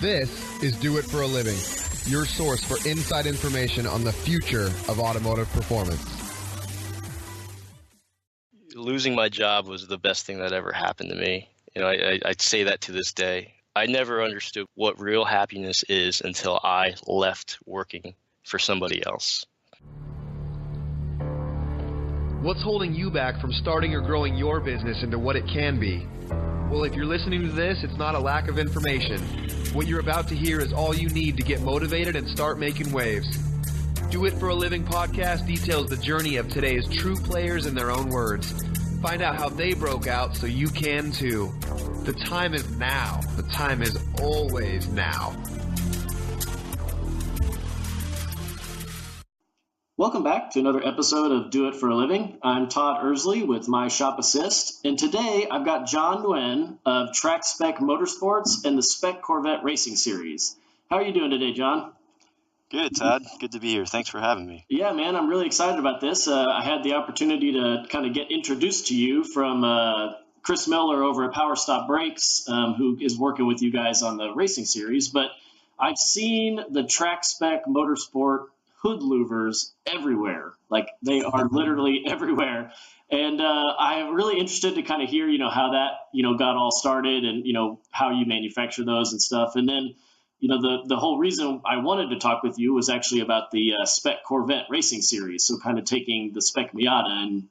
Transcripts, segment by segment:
This is Do It for a Living, your source for inside information on the future of automotive performance. Losing my job was the best thing that ever happened to me. I'd say that to this day. I never understood what real happiness is until I left working for somebody else. What's holding you back from starting or growing your business into what it can be? Well, if you're listening to this, it's not a lack of information. What you're about to hear is all you need to get motivated and start making waves. Do It for a Living podcast details the journey of today's true players in their own words. Find out how they broke out so you can too. The time is now. The time is always now. Welcome back to another episode of Do It for a Living. I'm Todd Ersley with my Shop Assist, and today I've got John Nguyen of Track Spec Motorsports and the Spec Corvette Racing Series. How are you doing today, John? Good, Todd. Good to be here. Thanks for having me. Yeah, man, I'm really excited about this. I had the opportunity to kind of get introduced to you from Chris Miller over at Power Stop Brakes, who is working with you guys on the racing series. But I've seen the Track Spec Motorsport hood louvers everywhere. Like, they are literally everywhere. And I'm really interested to kind of hear, how that, got all started and, how you manufacture those and stuff. And then, the whole reason I wanted to talk with you was actually about the Spec Corvette Racing Series. So kind of taking the Spec Miata and,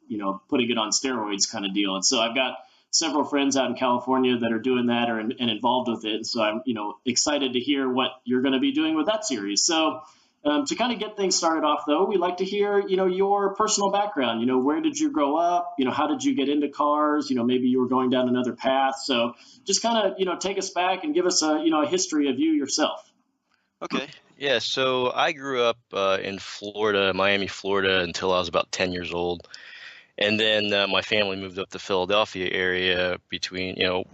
putting it on steroids kind of deal. And so I've got several friends out in California that are doing that and involved with it. And so I'm, excited to hear what you're going to be doing with that series. So to kind of get things started off, though, we'd like to hear, your personal background. Where did you grow up? How did you get into cars? Maybe you were going down another path. So just kind of, take us back and give us a history of you yourself. Okay. Yeah. So I grew up in Florida, Miami, Florida, until I was about 10 years old. And then my family moved up to Philadelphia area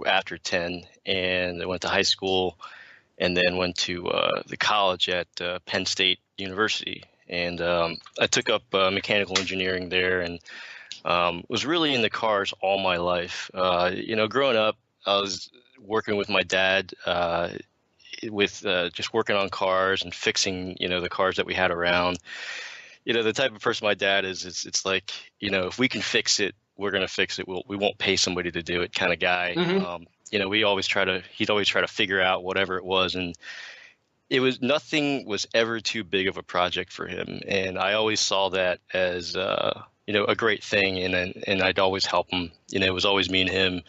after 10, and I went to high school. And then went to the college at Penn State University. And I took up mechanical engineering there and was really into cars all my life. Growing up, I was working with my dad with just working on cars and fixing, the cars that we had around. The type of person my dad is, it's like, if we can fix it, we're going to fix it. We won't pay somebody to do it kind of guy. Mm-hmm. He'd always try to figure out whatever it was. And nothing was ever too big of a project for him. And I always saw that as, a great thing. And I'd always help him. It was always me and him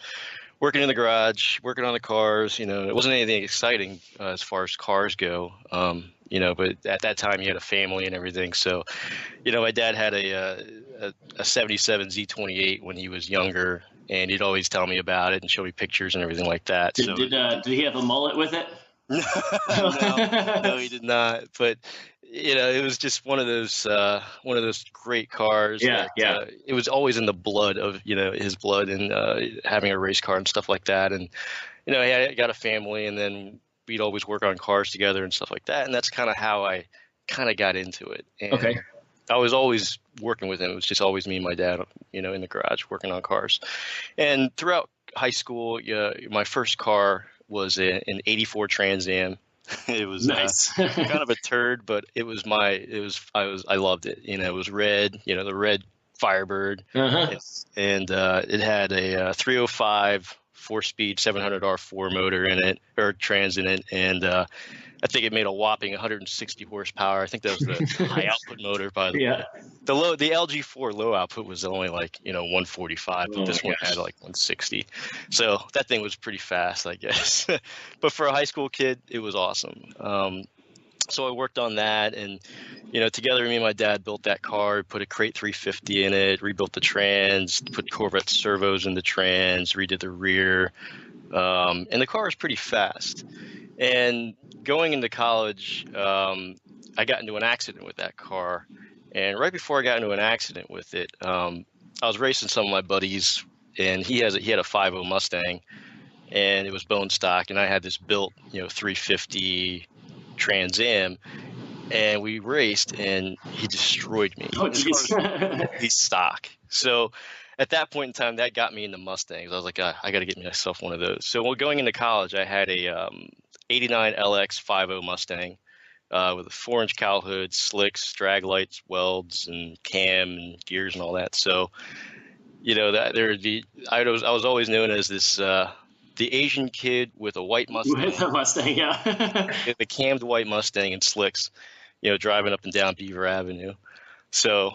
working in the garage, working on the cars. It wasn't anything exciting as far as cars go. But at that time he had a family and everything. So, my dad had a 77 Z28 when he was younger. And he'd always tell me about it and show me pictures and everything like that. Did he have a mullet with it? No, he did not. But it was just one of those great cars. Yeah, it was always in the blood of his blood and having a race car and stuff like that. And I got a family, and then we'd always work on cars together and stuff like that. And that's kind of how I kind of got into it. And okay. I was always working with him. It was just always me and my dad, in the garage working on cars. And throughout high school, my first car was an 84 Trans Am. It was nice. Kind of a turd, but I loved it. It was red, the red Firebird. Uh-huh. And it had a 305 4-speed 700 R4 motor in it, or trans in it. And I think it made a whopping 160 horsepower. I think that was the high output motor, by the way. The LG4 low output was only 145, but this one had 160. So that thing was pretty fast, I guess. But for a high school kid, it was awesome. So I worked on that, and together me and my dad built that car, put a Crate 350 in it, rebuilt the trans, put Corvette servos in the trans, redid the rear, and the car is pretty fast. And going into college, I got into an accident with that car. And right before I got into an accident with it, I was racing some of my buddies, and he had a 5.0 Mustang, and it was bone stock, and I had this built 350 Trans Am, and we raced, and he destroyed me. Oh, geez. He's stock. So at that point in time, that got me into Mustangs. I was like, I got to get myself one of those. So going into college, I had a '89 LX 50 Mustang with a 4-inch cowl hood, slicks, drag lights, welds, and cam and gears and all that. So, that I was always known as this the Asian kid with a white Mustang, With a Mustang, yeah. the cammed white Mustang and slicks, driving up and down Beaver Avenue. So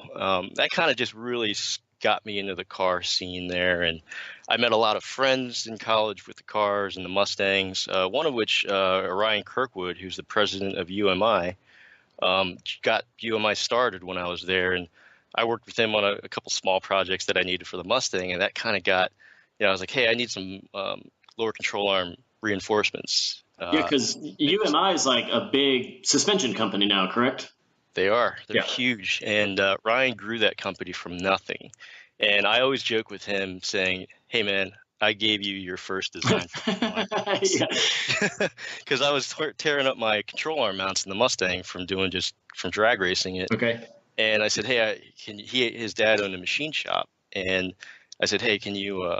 that kind of just really got me into the car scene there. And I met a lot of friends in college with the cars and the Mustangs, one of which, Ryan Kirkwood, who's the president of UMI, got UMI started when I was there. And I worked with him on a couple small projects that I needed for the Mustang. And that kind of got, I was like, hey, I need some lower control arm reinforcements. Yeah, because UMI is like a big suspension company now, correct? They are. They're huge. And Ryan grew that company from nothing. And I always joke with him saying, hey, man, I gave you your first design. Because I was tearing up my control arm mounts in the Mustang from drag racing it. Okay. And I said, hey, his dad owned a machine shop. And I said, hey, can you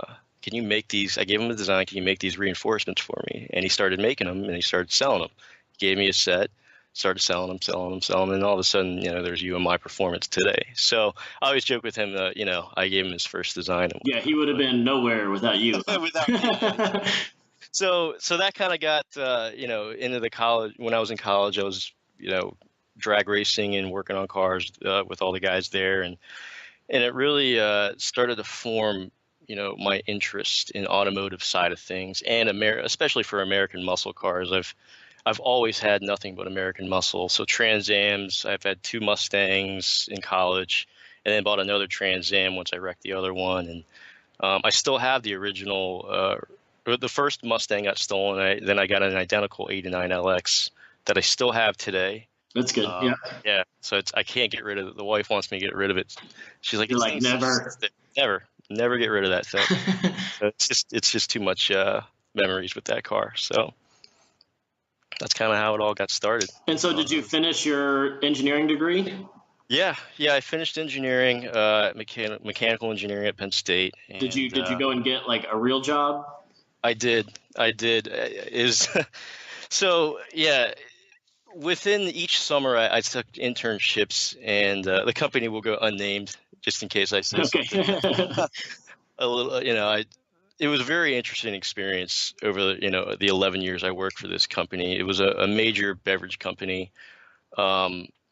make these? I gave him a design. Can you make these reinforcements for me? And he started making them, and he started selling them. He gave me a set, started selling them, and all of a sudden, there's UMI Performance today. So I always joke with him that, I gave him his first design. Yeah, he would have been nowhere without you. Without me. So that kind of got, into the college. When I was in college, I was, drag racing and working on cars with all the guys there, and it really started to form, my interest in automotive side of things, and especially for American muscle cars. I've always had nothing but American muscle. So Trans Ams, I've had 2 Mustangs in college, and then bought another Trans Am once I wrecked the other one. And I still have the original. The first Mustang got stolen. Then I got an identical '89 LX that I still have today. That's good. Yeah. So I can't get rid of it. The wife wants me to get rid of it. She's like, never get rid of that thing. So it's just too much memories with that car. So that's kind of how it all got started. And so did you finish your engineering degree? Yeah, I finished engineering, mechanical engineering at Penn State. And, did you go and get like a real job? I did. So yeah, within each summer I took internships, and the company will go unnamed just in case I say something. A little, it was a very interesting experience over the 11 years I worked for this company. It was a major beverage company.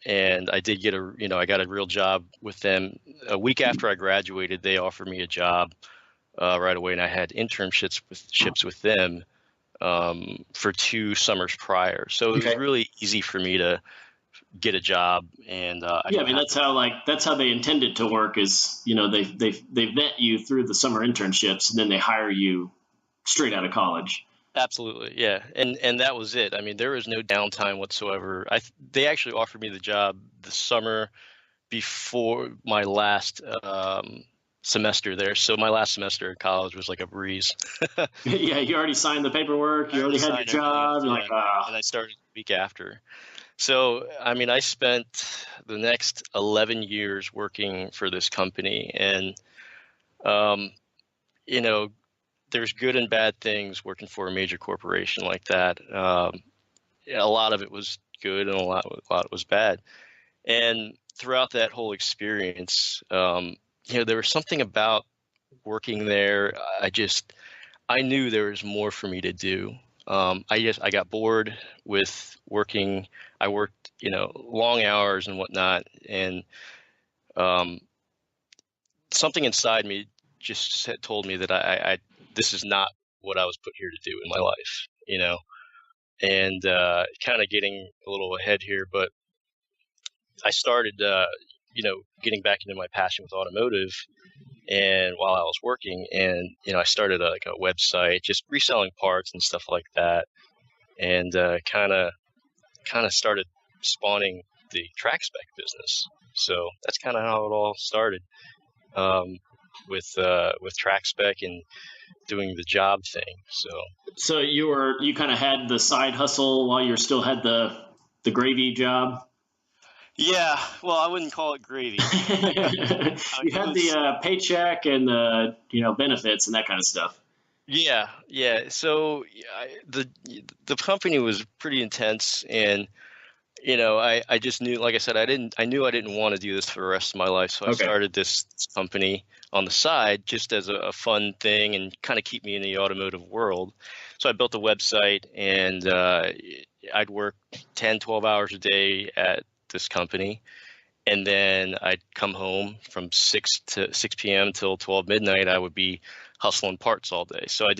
And I did get I got a real job with them. A week after I graduated, they offered me a job right away, and I had internships with them for 2 summers prior. So it was really easy for me to get a job. And that's how they intended to work. Is they vet you through the summer internships, and then they hire you straight out of college. Absolutely, yeah, and that was it. I mean, there was no downtime whatsoever. They actually offered me the job the summer before my last semester there. So my last semester in college was like a breeze. Yeah, you already signed the paperwork. You already had your job. And I started the week after. So, I mean, I spent the next 11 years working for this company, and there's good and bad things working for a major corporation like that. A lot of it was good, and a lot of it was bad. And throughout that whole experience, there was something about working there. I knew there was more for me to do. I got bored with working. I worked, long hours and whatnot, and something inside me just told me that this is not what I was put here to do in my life, and kind of getting a little ahead here, but I started, getting back into my passion with automotive, and while I was working, and, I started a website, just reselling parts and stuff like that, and kind of started spawning the Track Spec business. So that's kind of how it all started, with Track Spec and doing the job thing. So you kind of had the side hustle while you still had the gravy job. Yeah, well, I wouldn't call it gravy. You had the paycheck and the benefits and that kind of stuff. Yeah, yeah. So the company was pretty intense, and I just knew, like I said, I knew I didn't want to do this for the rest of my life. So I Okay. started this company on the side just as a fun thing and kind of keep me in the automotive world. So I built a website, and I'd work 10, 12 hours a day at this company. And then I'd come home from 6 p.m. till 12 midnight. I would be hustling parts all day. So I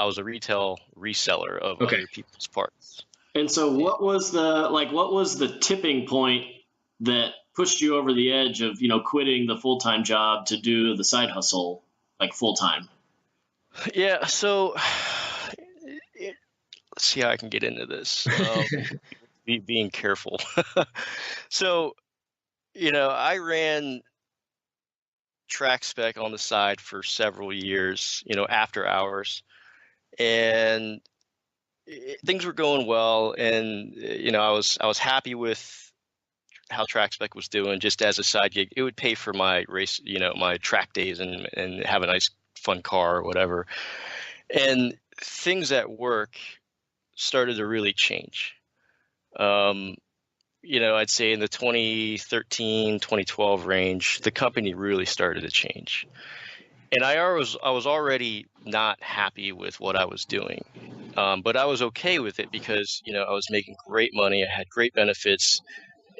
was a retail reseller of Okay. other people's parts. And so what was the tipping point that pushed you over the edge of, quitting the full-time job to do the side hustle like full-time? Yeah, so let's see how I can get into this. Being careful. So, I ran Track Spec on the side for several years, after hours, and things were going well, and I was happy with how Track Spec was doing just as a side gig. It would pay for my race, my track days, and have a nice fun car or whatever. And things at work started to really change. I'd say in the 2013, 2012 range, the company really started to change. And I was already not happy with what I was doing. But I was okay with it because, I was making great money. I had great benefits,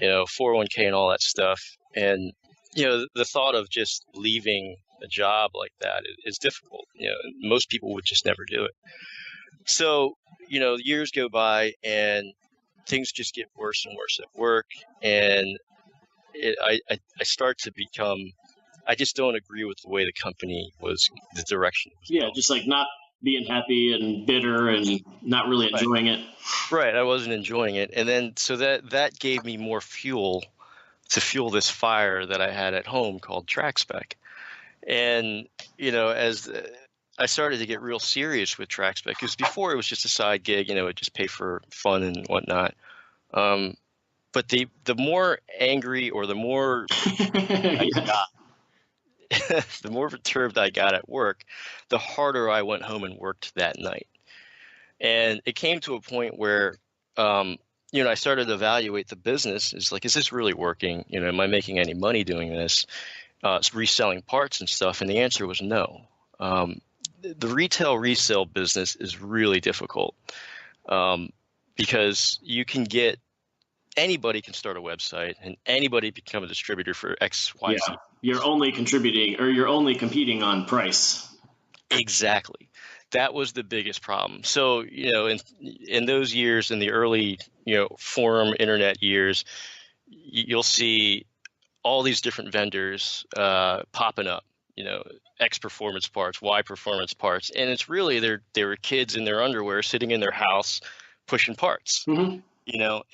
401k and all that stuff. And, the thought of just leaving a job like that is difficult. Most people would just never do it. So, years go by and things just get worse and worse at work. And I start to become, I just don't agree with the way the company the direction it was Yeah, going. just like not being happy and bitter and not really enjoying it. Right. I wasn't enjoying it. And then so that gave me more fuel to fuel this fire that I had at home called Trackspec. And, as I started to get real serious with Trackspec, because before it was just a side gig, it just pay for fun and whatnot. But the more angry or the more I got, the more perturbed I got at work, the harder I went home and worked that night. And it came to a point where, I started to evaluate the business. It's like, is this really working? Am I making any money doing this? Reselling parts and stuff. And the answer was no. The retail resale business is really difficult because anybody can start a website and anybody become a distributor for X, Y, Z. You're only competing on price. Exactly. That was the biggest problem. So, in those years, in the early, forum internet years, you'll see all these different vendors popping up, X performance parts, Y performance parts. And it's really, they were kids in their underwear sitting in their house pushing parts. Mm-hmm.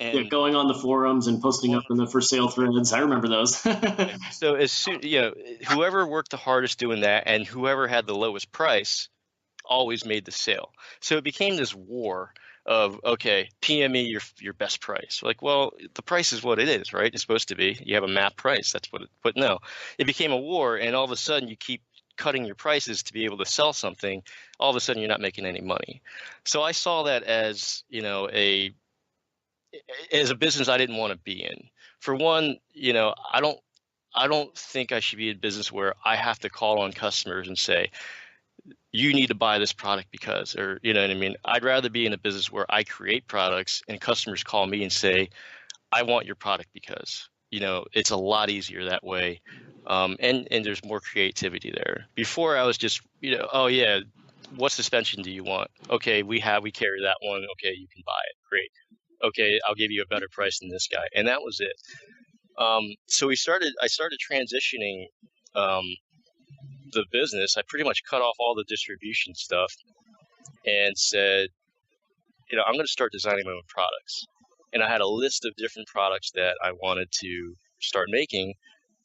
And going on the forums and posting up in the for sale threads. I remember those. So as soon, whoever worked the hardest doing that and whoever had the lowest price always made the sale. So it became this war of, okay, PM me your best price. Like, well, the price is what it is, right? It's supposed to be. You have a map price. That's what but no, it became a war. And all of a sudden you keep cutting your prices to be able to sell something. All of a sudden you're not making any money. So I saw that as, as a business I didn't want to be in. For one, I don't think I should be in business where I have to call on customers and say, you need to buy this product because, or you know what I mean? I'd rather be in a business where I create products and customers call me and say, I want your product because, it's a lot easier that way. And there's more creativity there. Before I was just, oh yeah, what suspension do you want? Okay, we carry that one. Okay, you can buy it. Great. Okay, I'll give you a better price than this guy. And that was it. So I started transitioning the business. I pretty much cut off all the distribution stuff and said, I'm going to start designing my own products. And I had a list of different products that I wanted to start making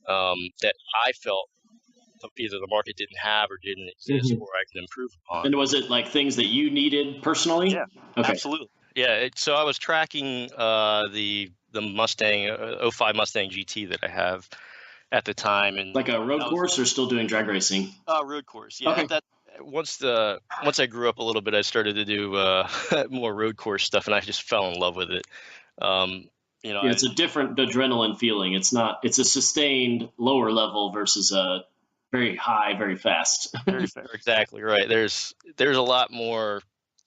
that I felt either the market didn't have or didn't exist, or I can improve upon. And was it like things that you needed personally? Yeah, okay. Absolutely. Yeah. So I was tracking the Mustang 05 Mustang GT that I have at the time, and like a road course, or still doing drag racing? Road course. Yeah. Okay. once I grew up a little bit, I started to do more road course stuff, and I just fell in love with it. It's a different adrenaline feeling. It's a sustained lower level versus a very high, very fast. Exactly right. There's a lot more,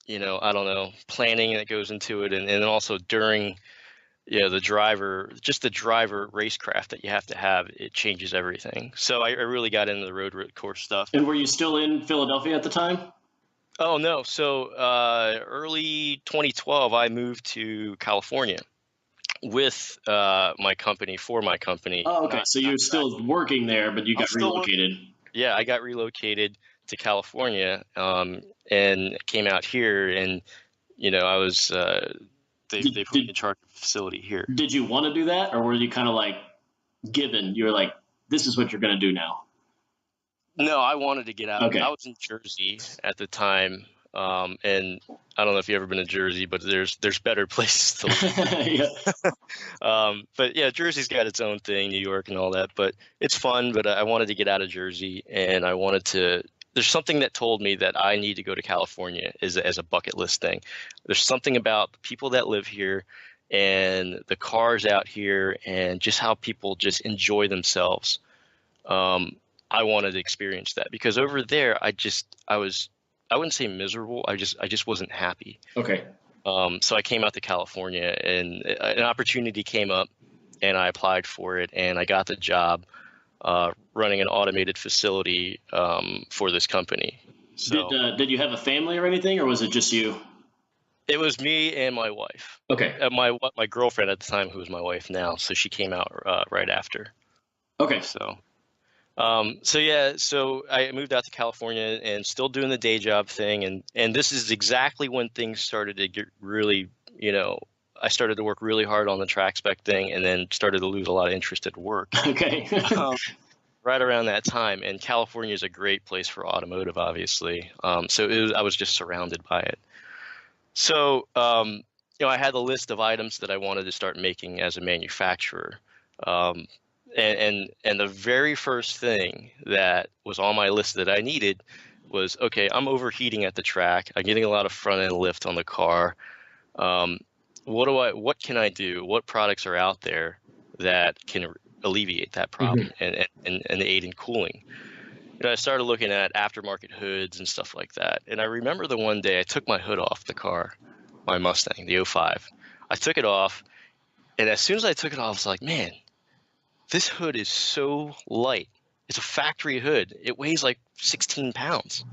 I don't know, planning that goes into it, and also during, the driver racecraft that you have to have, it changes everything. So I really got into the road course stuff. And were you still in Philadelphia at the time? Oh, no. So early 2012, I moved to California with my company, for my company. Oh, okay. So you're still working there, but you got relocated. Yeah, I got relocated to California and came out here, and, I was they put me in charge of the facility here. Did you want to do that, or were you kind of like given? You were like, this is what you're going to do now? No, I wanted to get out. Okay. I was in Jersey at the time, and I don't know if you've ever been to Jersey, but there's better places to live. But yeah, Jersey's got its own thing, New York and all that, but it's fun. But I wanted to get out of Jersey, and I wanted to. There's something that told me that I need to go to California as a bucket list thing. There's something about the people that live here and the cars out here and just how people just enjoy themselves. I wanted to experience that, because over there, I wouldn't say miserable. I just wasn't happy. Okay. So I came out to California, and an opportunity came up, and I applied for it, and I got the job running an automated facility for this company. So, did you have a family or anything, or was it just you? It was me and my wife. Okay. My girlfriend at the time, who is my wife now, so she came out right after. Okay. So I moved out to California and still doing the day job thing, and this is exactly when things started to get really, I started to work really hard on the Track Spec thing, and then started to lose a lot of interest at work. Okay. Right around that time, and California is a great place for automotive, obviously. So I was just surrounded by it. So I had a list of items that I wanted to start making as a manufacturer. And the very first thing that was on my list that I needed was, okay, I'm overheating at the track. I'm getting a lot of front end lift on the car. What can I do? What products are out there that can alleviate that problem and aid in cooling? I started looking at aftermarket hoods and stuff like that. And I remember the one day I took my hood off the car, my Mustang, the 05. I took it off, and as soon as I took it off, I was like, man, this hood is so light. It's a factory hood. It weighs like 16 pounds.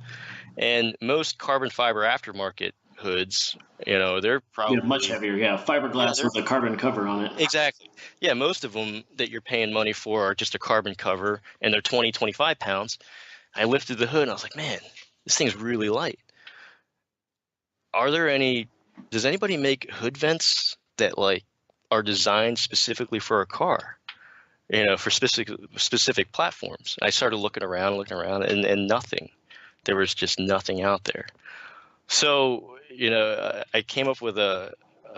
And most carbon fiber aftermarket hoods, they're probably much heavier. Yeah, fiberglass with a carbon cover on it. Exactly. Yeah, most of them that you're paying money for are just a carbon cover, and they're 20, 25 pounds. I lifted the hood, and I was like, man, this thing's really light. Does anybody make hood vents that are designed specifically for a car? For specific platforms. I started looking around, and nothing. There was just nothing out there. So, I came up with a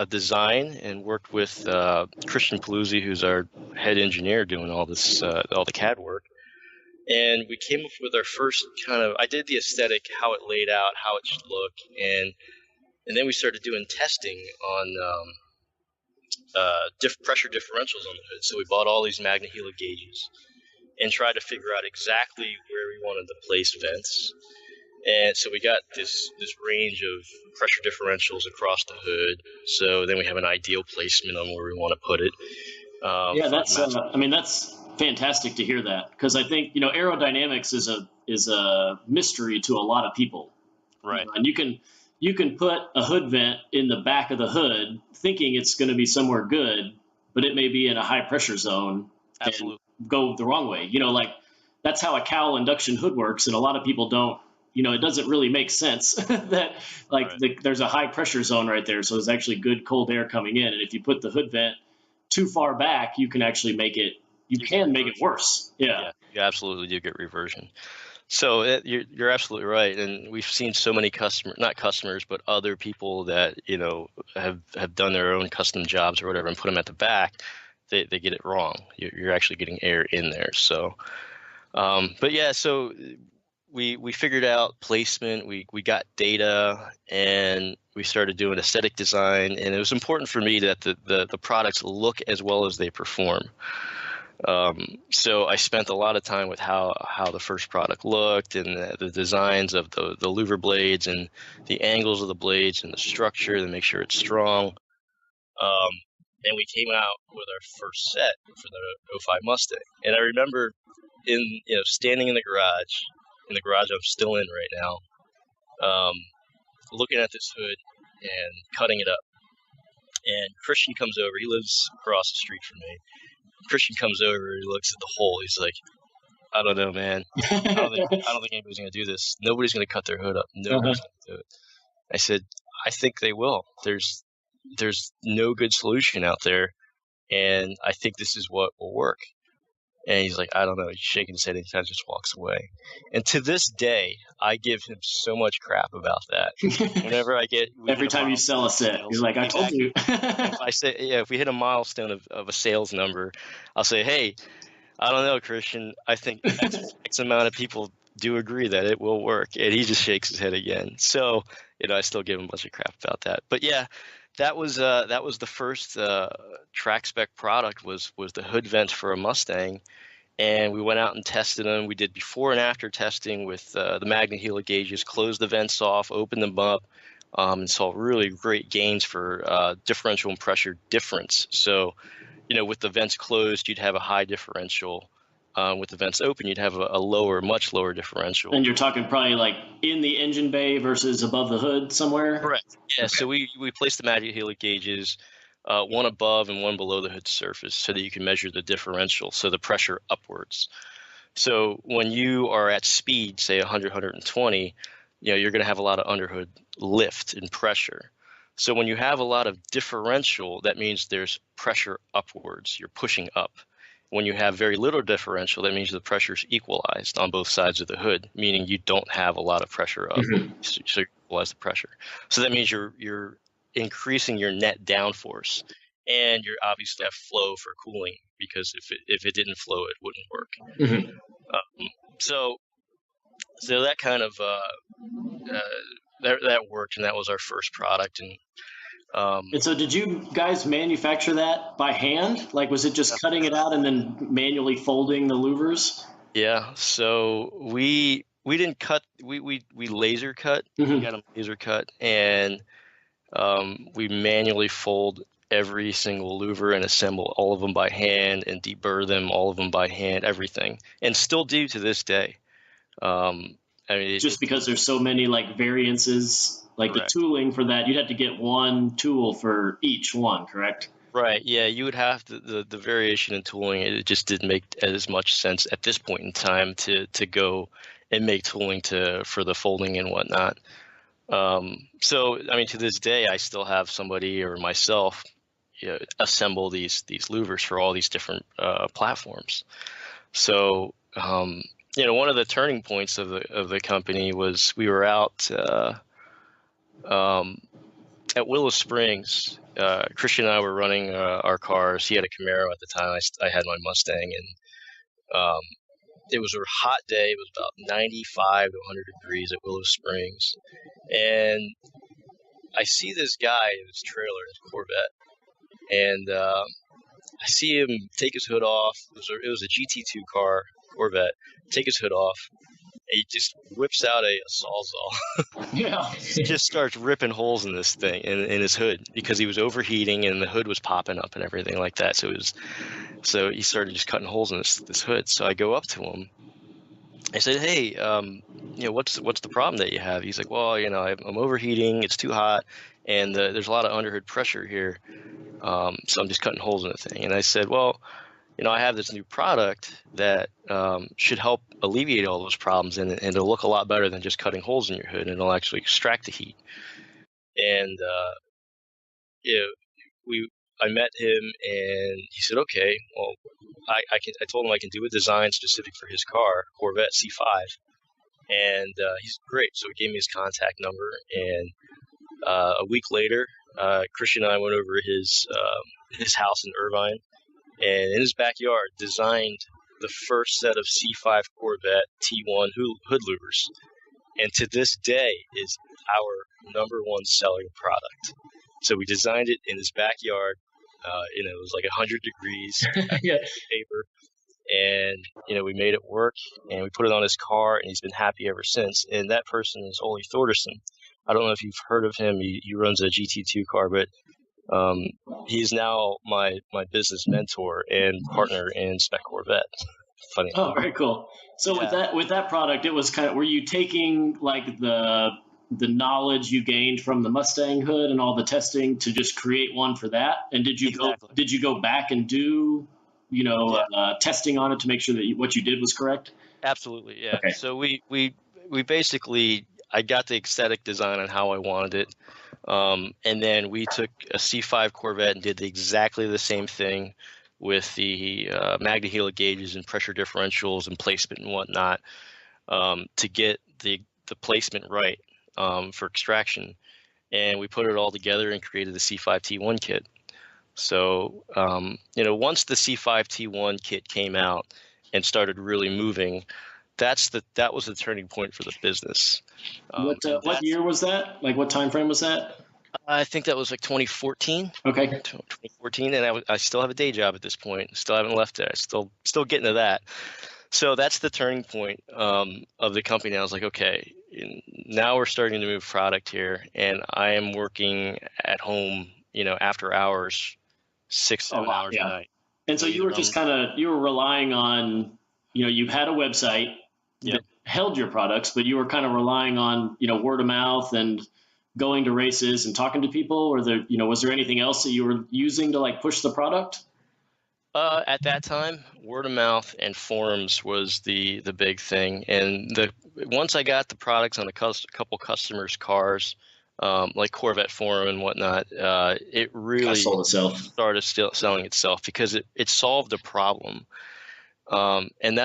design and worked with Christian Paluzzi, who's our head engineer doing all this, all the CAD work. And we came up with our first I did the aesthetic, how it laid out, how it should look. And then we started doing testing on pressure differentials on the hood. So we bought all these Magnehelic gauges and tried to figure out exactly where we wanted to place vents. And so we got this range of pressure differentials across the hood. So then we have an ideal placement on where we want to put it. That's fantastic to hear that, because I think aerodynamics is a mystery to a lot of people. Right. And you can put a hood vent in the back of the hood thinking it's going to be somewhere good, but it may be in a high pressure zone. Absolutely. And go the wrong way. That's how a cowl induction hood works, and a lot of people don't. It doesn't really make sense that there's a high pressure zone right there, so there's actually good cold air coming in, and if you put the hood vent too far back, you can actually make it worse. Yeah, you absolutely do get reversion. So you're absolutely right, and we've seen so many not customers, but other people that have done their own custom jobs or whatever, and put them at the back. They get it wrong. You're actually getting air in there. So, but yeah, so we figured out placement, we got data, and we started doing aesthetic design. And it was important for me that the products look as well as they perform. So I spent a lot of time with how the first product looked and the designs of the louver blades and the angles of the blades and the structure to make sure it's strong. And we came out with our first set for the '05 Mustang. And I remember standing in the garage I'm still in right now, looking at this hood and cutting it up. And Christian comes over. He lives across the street from me. Christian comes over, he looks at the hole. He's like, I don't know, man. I don't think anybody's going to do this. Nobody's going to cut their hood up. Nobody's going to do it. I said, I think they will. There's no good solution out there, and I think this is what will work. And he's like, I don't know. He's shaking his head and he kind of just walks away. And to this day, I give him so much crap about that. Whenever every time you sell a set, you're like, I told you. If we hit a milestone of a sales number, I'll say, hey, I don't know, Christian. I think X amount of people do agree that it will work. And he just shakes his head again. So, I still give him a bunch of crap about that. But yeah, that was the first Track Spec product was the hood vents for a Mustang, and we went out and tested them. We did before and after testing with the Magnehelic gauges, closed the vents off, opened them up, and saw really great gains for differential and pressure difference. So, with the vents closed, you'd have a high differential. With the vents open, you'd have a much lower differential. And you're talking probably like in the engine bay versus above the hood somewhere? Correct. Yeah, okay. So we placed the Magnehelic gauges, one above and one below the hood surface so that you can measure the differential, so the pressure upwards. So when you are at speed, say 100, 120, you're going to have a lot of underhood lift and pressure. So when you have a lot of differential, that means there's pressure upwards. You're pushing up. When you have very little differential, that means the pressure is equalized on both sides of the hood, meaning you don't have a lot of pressure up. Mm-hmm. So you equalize the pressure. So that means you're increasing your net downforce, and you obviously have flow for cooling, because if it didn't flow, it wouldn't work. Mm-hmm. So that kind of that worked, and that was our first product. And so did you guys manufacture that by hand? Like, was it just cutting it out and then manually folding the louvers? Yeah. So we didn't cut, we laser cut. Mm-hmm. We got them laser cut, and we manually fold every single louver and assemble all of them by hand and deburr them, all of them by hand, everything, and still do to this day. Because there's so many like variances. Like correct. The tooling for that, you'd have to get one tool for each one, correct? Right. Yeah, you would have the variation in tooling. It just didn't make as much sense at this point in time to go and make tooling for the folding and whatnot. So, to this day, I still have somebody or myself assemble these louvers for all these different platforms. So, one of the turning points of the company was we were out at Willow Springs. Christian and I were running our cars. He had a Camaro at the time. I had my Mustang, and it was a hot day. It was about 95 to 100 degrees at Willow Springs, and I see this guy in his trailer, his Corvette, and I see him take his hood off. It was a GT2 car, Corvette. Take his hood off. He just whips out a Sawzall. Yeah. He just starts ripping holes in this thing, in his hood, because he was overheating and the hood was popping up and everything like that. So he started just cutting holes in this hood. So I go up to him. I said, hey, what's the problem that you have? He's like, well, I'm overheating. It's too hot, and there's a lot of underhood pressure here. So I'm just cutting holes in the thing. And I said, well, I have this new product that should help alleviate all those problems, and it'll look a lot better than just cutting holes in your hood, and it'll actually extract the heat. And I met him, and he said, okay, well, I told him I can do a design specific for his car, Corvette C5, and he's great. So he gave me his contact number, and a week later, Christian and I went over his house in Irvine, and in his backyard designed the first set of C5 Corvette T1 hood louvers, and to this day is our number one selling product. So we designed it in his backyard. It was like 100 degrees Yeah. paper, and we made it work, and we put it on his car, and he's been happy ever since. And that person is Ole Thordarson. I don't know if you've heard of him. He runs a GT2 car, but he's now my business mentor and partner in Spec Corvette. Funny. Oh, very cool. So with that product, it was were you taking like the knowledge you gained from the Mustang hood and all the testing to just create one for that? And did you go back and do testing on it to make sure that what you did was correct? Absolutely, yeah. Okay. So we basically, I got the aesthetic design on how I wanted it, and then we took a C5 Corvette and did exactly the same thing with the Magnehelic gauges and pressure differentials and placement and whatnot, to get the placement right for extraction. And we put it all together and created the C5 T1 kit. So, once the C5 T1 kit came out and started really moving, that was the turning point for the business. What year was that? Like, what time frame was that? I think that was like 2014. Okay. 2014, and I still have a day job at this point. Still haven't left it. Still getting to that. So that's the turning point of the company. I was like, okay, now we're starting to move product here, and I am working at home, after hours, 6-7 hours a night. And so you were just you were relying on, you had a website that held your products, but you were kind of relying on, word of mouth and going to races and talking to people, or was there anything else that you were using to push the product? At that time, word of mouth and forums was the big thing. And once I got the products on a couple customers' cars, like Corvette Forum and whatnot, it really started selling itself because it solved a problem. And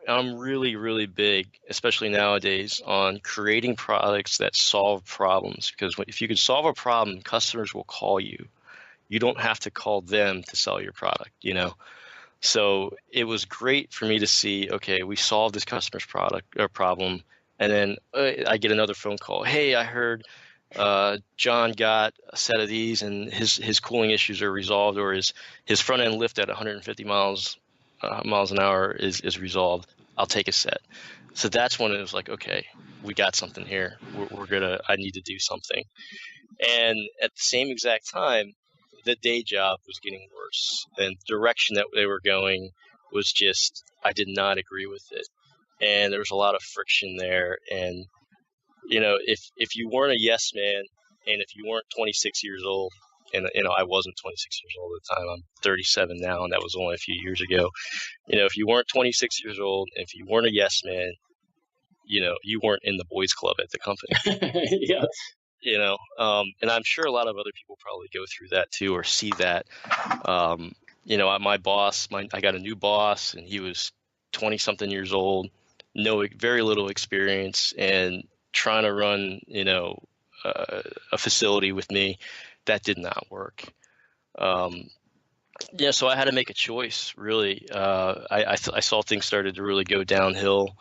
I'm really, really big, especially nowadays, on creating products that solve problems. Because if you can solve a problem, customers will call you. You don't have to call them to sell your product, So it was great for me to see, okay, we solved this customer's problem. And then I get another phone call. Hey, I heard John got a set of these and his cooling issues are resolved, or his front end lift at 150 miles an hour is resolved. I'll take a set. So that's when it was like, okay, we got something here. I need to do something. And at the same exact time, the day job was getting worse, and the direction that they were going was just, I did not agree with it. And there was a lot of friction there. And, if you weren't a yes man, and if you weren't 26 years old, and, I wasn't 26 years old at the time, I'm 37 now, and that was only a few years ago. If you weren't 26 years old, and if you weren't a yes man, you weren't in the boys club at the company. Yeah. And I'm sure a lot of other people probably go through that too, or see that. My boss, I got a new boss, and he was 20 something years old, very little experience, and trying to run, a facility with me, that did not work. So I had to make a choice, really. I saw things started to really go downhill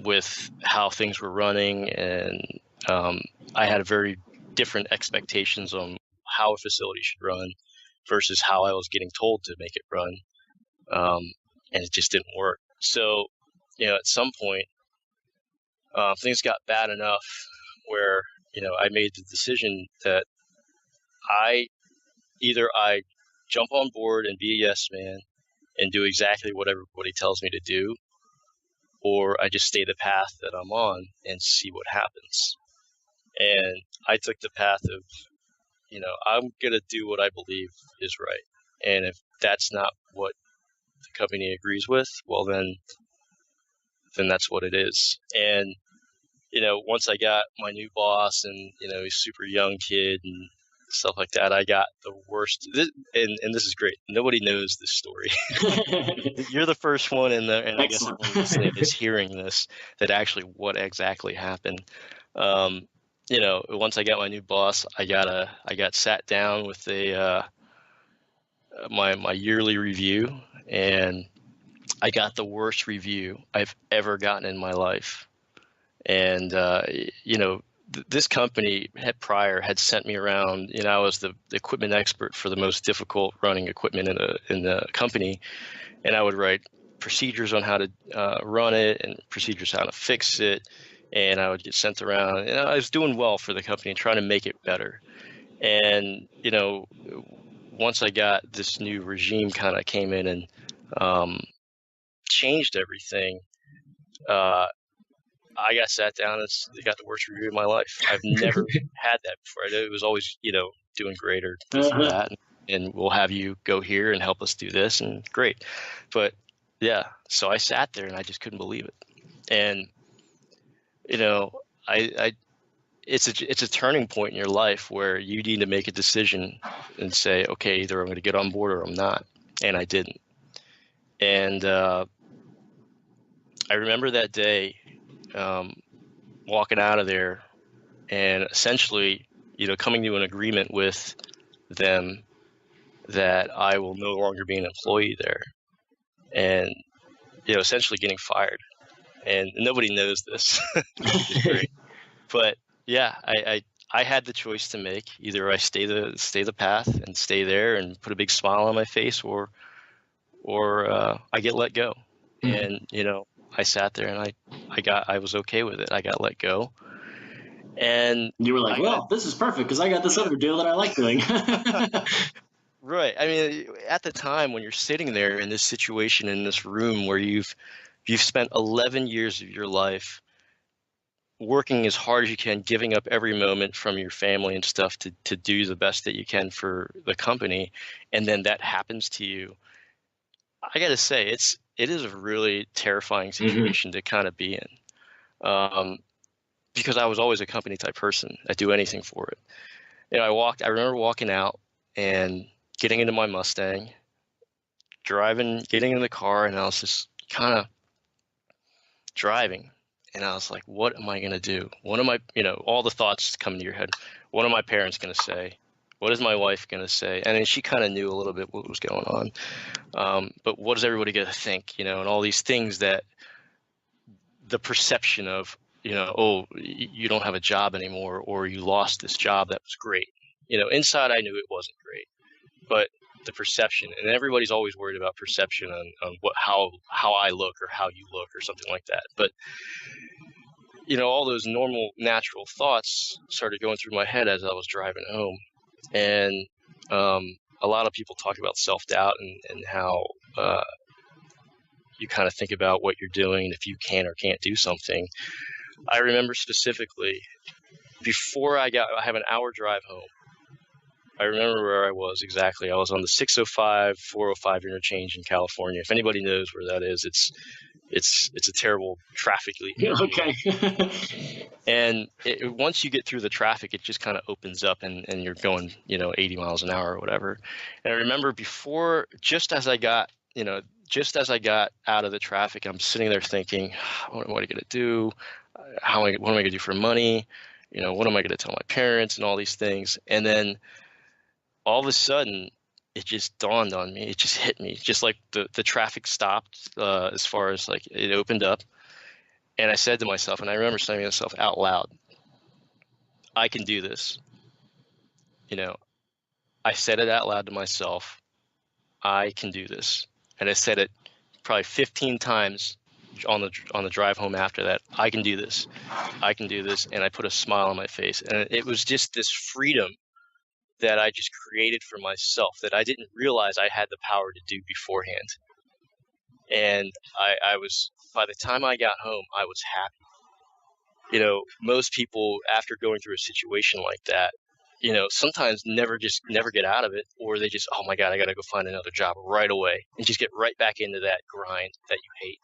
with how things were running, and I had a very different expectations on how a facility should run versus how I was getting told to make it run, and it just didn't work. So, at some point, things got bad enough where, I made the decision that I jump on board and be a yes man and do exactly what everybody tells me to do, or I just stay the path that I'm on and see what happens. And I took the path of, I'm going to do what I believe is right. And if that's not what the company agrees with, well, then that's what it is. And, once I got my new boss and, he's a super young kid and stuff like that, I got the worst. And this is great. Nobody knows this story. You're the first one, and I guess everyone listening is hearing this, that actually what exactly happened. Once I got my new boss, I got sat down with my yearly review, and I got the worst review I've ever gotten in my life. And, this company had sent me around. I was the equipment expert for the most difficult running equipment in the company. And I would write procedures on how to run it and procedures how to fix it. And I would get sent around. And I was doing well for the company and trying to make it better. And, once I got this new regime kind of came in and changed everything, I got sat down and got the worst review of my life. I've never had that before. It was always, doing great or this or that. And we'll have you go here and help us do this. And great. But yeah, so I sat there and I just couldn't believe it. And, it's a turning point in your life where you need to make a decision and say, okay, either I'm going to get on board or I'm not. And I didn't. And I remember that day walking out of there and essentially, coming to an agreement with them that I will no longer be an employee there and, essentially getting fired. And nobody knows this, which is great. But yeah, I had the choice to make. Either I stay the path and stay there and put a big smile on my face, or I get let go. And I sat there and I was okay with it. I got let go. And you were like, well, this is perfect because I got this other deal that I like doing. Right. I mean, at the time when you're sitting there in this situation, in this room where you've spent 11 years of your life working as hard as you can, giving up every moment from your family and stuff to do the best that you can for the company, and then that happens to you, I got to say, it is a really terrifying situation to kind of be in, because I was always a company type person. I'd do anything for it. I remember walking out and getting into my Mustang, getting in the car, and I was just kind of driving. And I was like, what am I going to do? What am I, all the thoughts come into your head. What are my parents going to say? What is my wife going to say? And then she kind of knew a little bit what was going on. But what is everybody going to think? And all these things that the perception of, oh, you don't have a job anymore, or you lost this job that was great. Inside I knew it wasn't great, but the perception, and everybody's always worried about perception on how I look or how you look or something like that. But all those normal, natural thoughts started going through my head as I was driving home. And a lot of people talk about self-doubt and how you kind of think about what you're doing and if you can or can't do something. I remember specifically, before I have an hour drive home, I remember where I was exactly. I was on the 605, 405 interchange in California. If anybody knows where that is, it's a terrible traffic leak. Okay. And once you get through the traffic, it just kind of opens up and you're going, 80 miles an hour or whatever. And I remember just as I got out of the traffic, I'm sitting there thinking, what am I going to do? What am I going to do for money? What am I going to tell my parents and all these things? And then all of a sudden, it just dawned on me. It just hit me, just like the traffic stopped as far as like it opened up. And I said to myself, and I remember saying to myself out loud, I can do this. I said it out loud to myself. I can do this. And I said it probably 15 times on the drive home after that. I can do this. I can do this. And I put a smile on my face. And it was just this freedom that I just created for myself that I didn't realize I had the power to do beforehand. And I was, by the time I got home, I was happy. Most people, after going through a situation like that, sometimes never get out of it, or they just, oh my God, I got to go find another job right away and just get right back into that grind that you hate.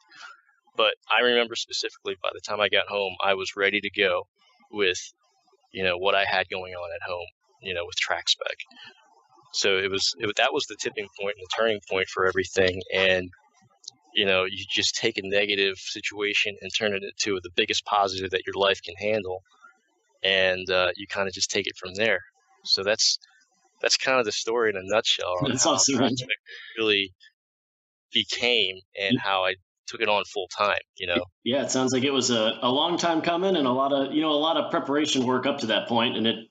But I remember specifically, by the time I got home, I was ready to go with, what I had going on at home, with Track Spec. So that was the tipping point and the turning point for everything. And, you just take a negative situation and turn it into the biggest positive that your life can handle. And you kind of just take it from there. So that's kind of the story in a nutshell. That's awesome. Really became and how I took it on full time, Yeah, it sounds like it was a long time coming and a lot of preparation work up to that point, and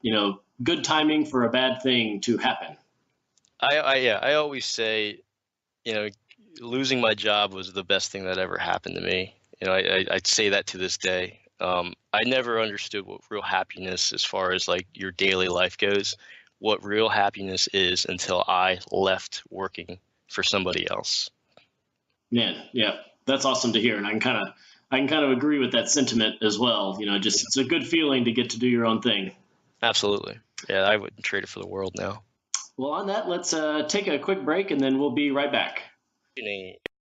good timing for a bad thing to happen. I always say, losing my job was the best thing that ever happened to me. I'd say that to this day. I never understood what real happiness, as far as like your daily life goes, what real happiness is until I left working for somebody else. Man, yeah, that's awesome to hear, and I can kind of agree with that sentiment as well. It's a good feeling to get to do your own thing. Absolutely. Yeah, I wouldn't trade it for the world now. Well, on that, let's take a quick break, and then we'll be right back.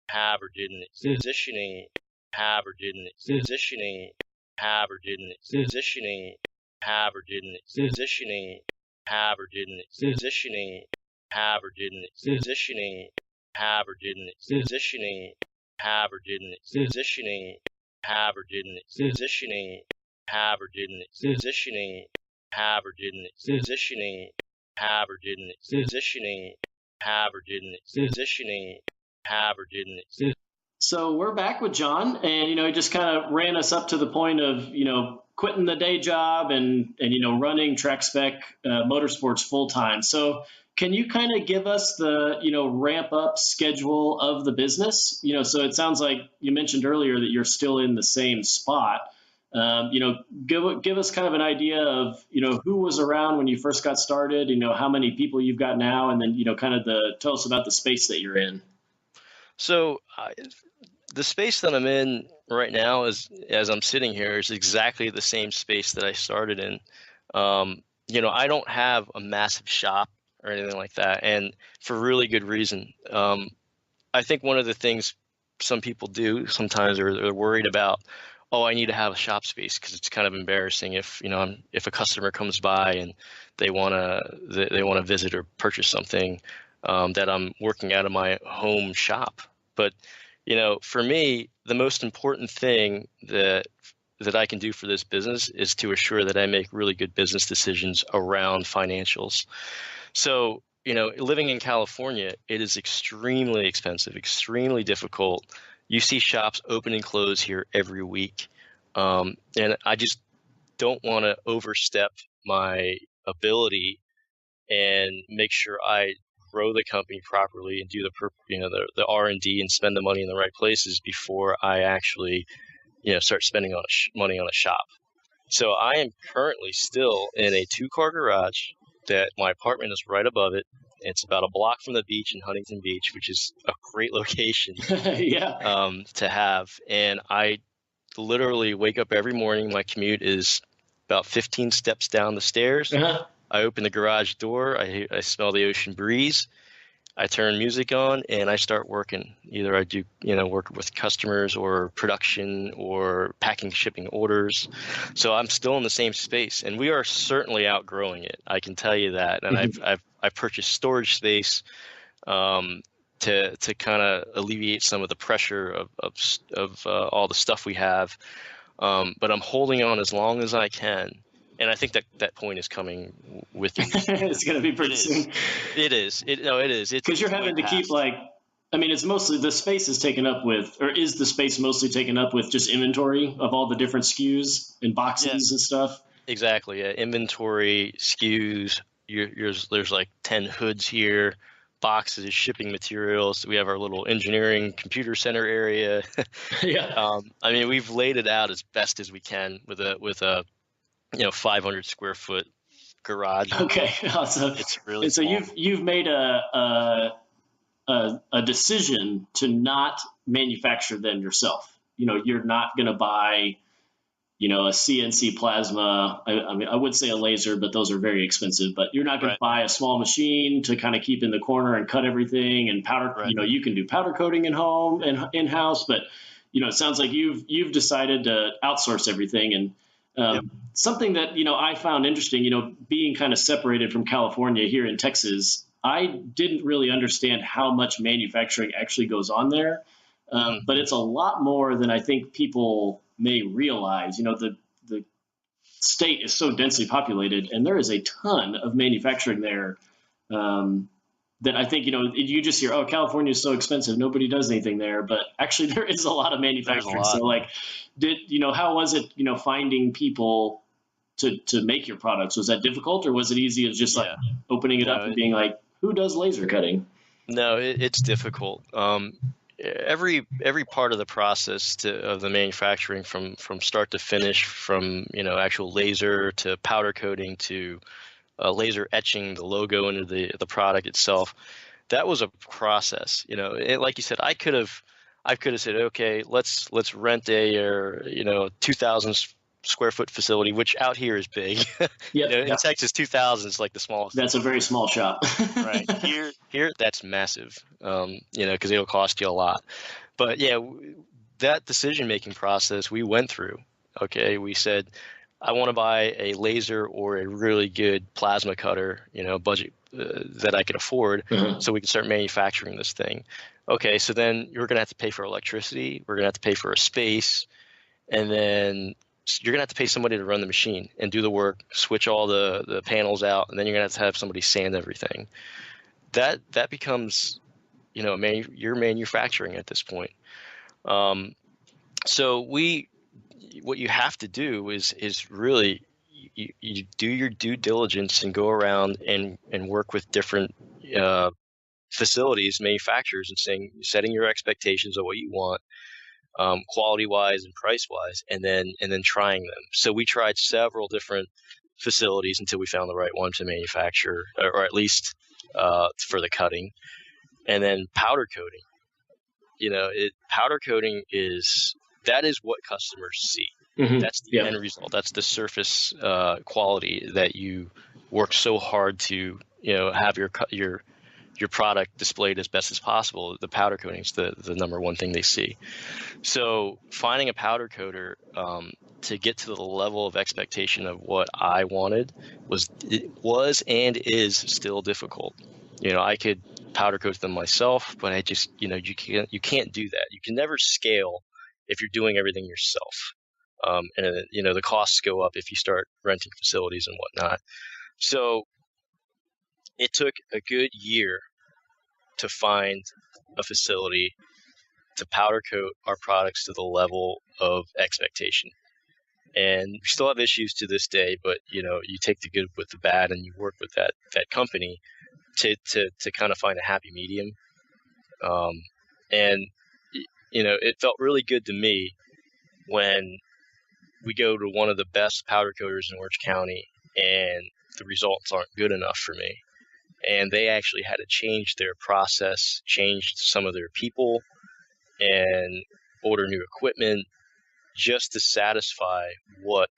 Have or didn't, positioning, have or didn't, positioning, have or didn't, positioning, have or didn't, positioning, have or didn't, positioning, have or didn't, positioning, have or didn't, positioning, have or didn't, positioning, have or didn't, positioning, have or didn't, positioning, have or didn't, positioning, have or didn't, positioning, have or didn't, positioning, have or didn't. So we're back with John, and he just kind of ran us up to the point of quitting the day job and running Track Spec Motorsports full time. So can you kind of give us the ramp up schedule of the business? So it sounds like you mentioned earlier that you're still in the same spot. Give us kind of an idea of who was around when you first got started. How many people you've got now, and then tell us about the space that you're in. So the space that I'm in right now, as I'm sitting here, is exactly the same space that I started in. I don't have a massive shop or anything like that, and for really good reason. I think one of the things some people do sometimes are they're worried about, oh, I need to have a shop space, because it's kind of embarrassing if if a customer comes by and they want to visit or purchase something, that I'm working out of my home shop. But for me, the most important thing that I can do for this business is to assure that I make really good business decisions around financials. So, living in California, it is extremely expensive, extremely difficult. You see shops open and close here every week. And I just don't want to overstep my ability and make sure I grow the company properly and do the R&D and spend the money in the right places before I actually start spending money on a shop. So I am currently still in a 2-car garage that my apartment is right above it. It's about a block from the beach in Huntington Beach, which is a great location to have. And I literally wake up every morning. My commute is about 15 steps down the stairs. Uh-huh. I open the garage door. I smell the ocean breeze. I turn music on and I start working. Either I do, work with customers or production or packing, shipping orders. So I'm still in the same space, and we are certainly outgrowing it. I can tell you that. And I've purchased storage space to kind of alleviate some of the pressure of all the stuff we have. But I'm holding on as long as I can. And I think that point is coming with you. It's going to be pretty soon. It is. It is. Because you're having to keep it's mostly the space is taken up with, or is the space mostly taken up with just inventory of all the different SKUs and boxes and stuff? Exactly. Yeah. Inventory, SKUs. There's like 10 hoods here, boxes, shipping materials. We have our little engineering computer center area. Yeah. We've laid it out as best as we can with a 500 square foot garage. Okay, so it's really small. You've made a decision to not manufacture them yourself. You're not going to buy a CNC plasma. I would say a laser, but those are very expensive. But you're not going to buy a small machine to kind of keep in the corner and cut everything and powder. Right. You can do powder coating in home and in house, but it sounds like you've decided to outsource everything. And something that, I found interesting, being kind of separated from California here in Texas, I didn't really understand how much manufacturing actually goes on there. But it's a lot more than I think people may realize. The state is so densely populated, and there is a ton of manufacturing there that I think, you just hear, oh, California is so expensive, nobody does anything there. But actually, there is a lot of manufacturing. So, like, how was it, finding people to make your products? Was that difficult, or was it easy as just like opening it up and being like, who does laser cutting? No, it's difficult. Every part of the process of the manufacturing from start to finish, from actual laser to powder coating to laser etching the logo into the product itself, that was a process. Like you said, I could have said, okay, let's rent a 2,000 square foot facility, which out here is big. In Texas, 2,000 is like the smallest. That's a very small shop. Right. Here that's massive. Because it'll cost you a lot. But yeah, that decision making process we went through. Okay, we said, I want to buy a laser or a really good plasma cutter, budget that I could afford, so we can start manufacturing this thing. Okay, so then you're going to have to pay for electricity. We're going to have to pay for a space, and then you're going to have to pay somebody to run the machine and do the work, switch all the panels out, and then you're going to have somebody sand everything. That becomes, you're manufacturing at this point. So what you have to do is really you do your due diligence and go around and work with different facilities, manufacturers, and setting your expectations of what you want, quality wise and price wise, and then trying them. So we tried several different facilities until we found the right one to manufacture, or at least for the cutting. And then powder coating. Powder coating is what customers see. That's the end result. That's the surface quality that you work so hard to have your product displayed as best as possible. The powder coating is the number one thing they see. So finding a powder coater to get to the level of expectation of what I wanted was and is still difficult. I could powder coat them myself, but I just you can't do that. You can never scale if you're doing everything yourself. And the costs go up if you start renting facilities and whatnot. So it took a good year to find a facility to powder coat our products to the level of expectation. And we still have issues to this day, but you take the good with the bad, and you work with that company to kind of find a happy medium. And it felt really good to me when we go to one of the best powder coaters in Orange County and the results aren't good enough for me. And they actually had to change their process, change some of their people, and order new equipment just to satisfy what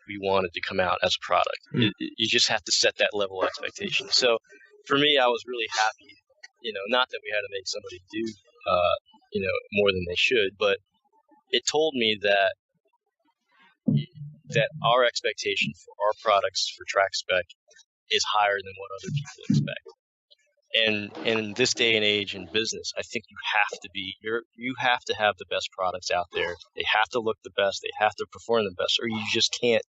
we wanted to come out as a product. You just have to set that level of expectation. So for me, I was really happy, not that we had to make somebody do, more than they should, but it told me that our expectation for our products for Track Spec is higher than what other people expect. And in this day and age in business, I think you have to have the best products out there. They have to look the best. They have to perform the best, or you just can't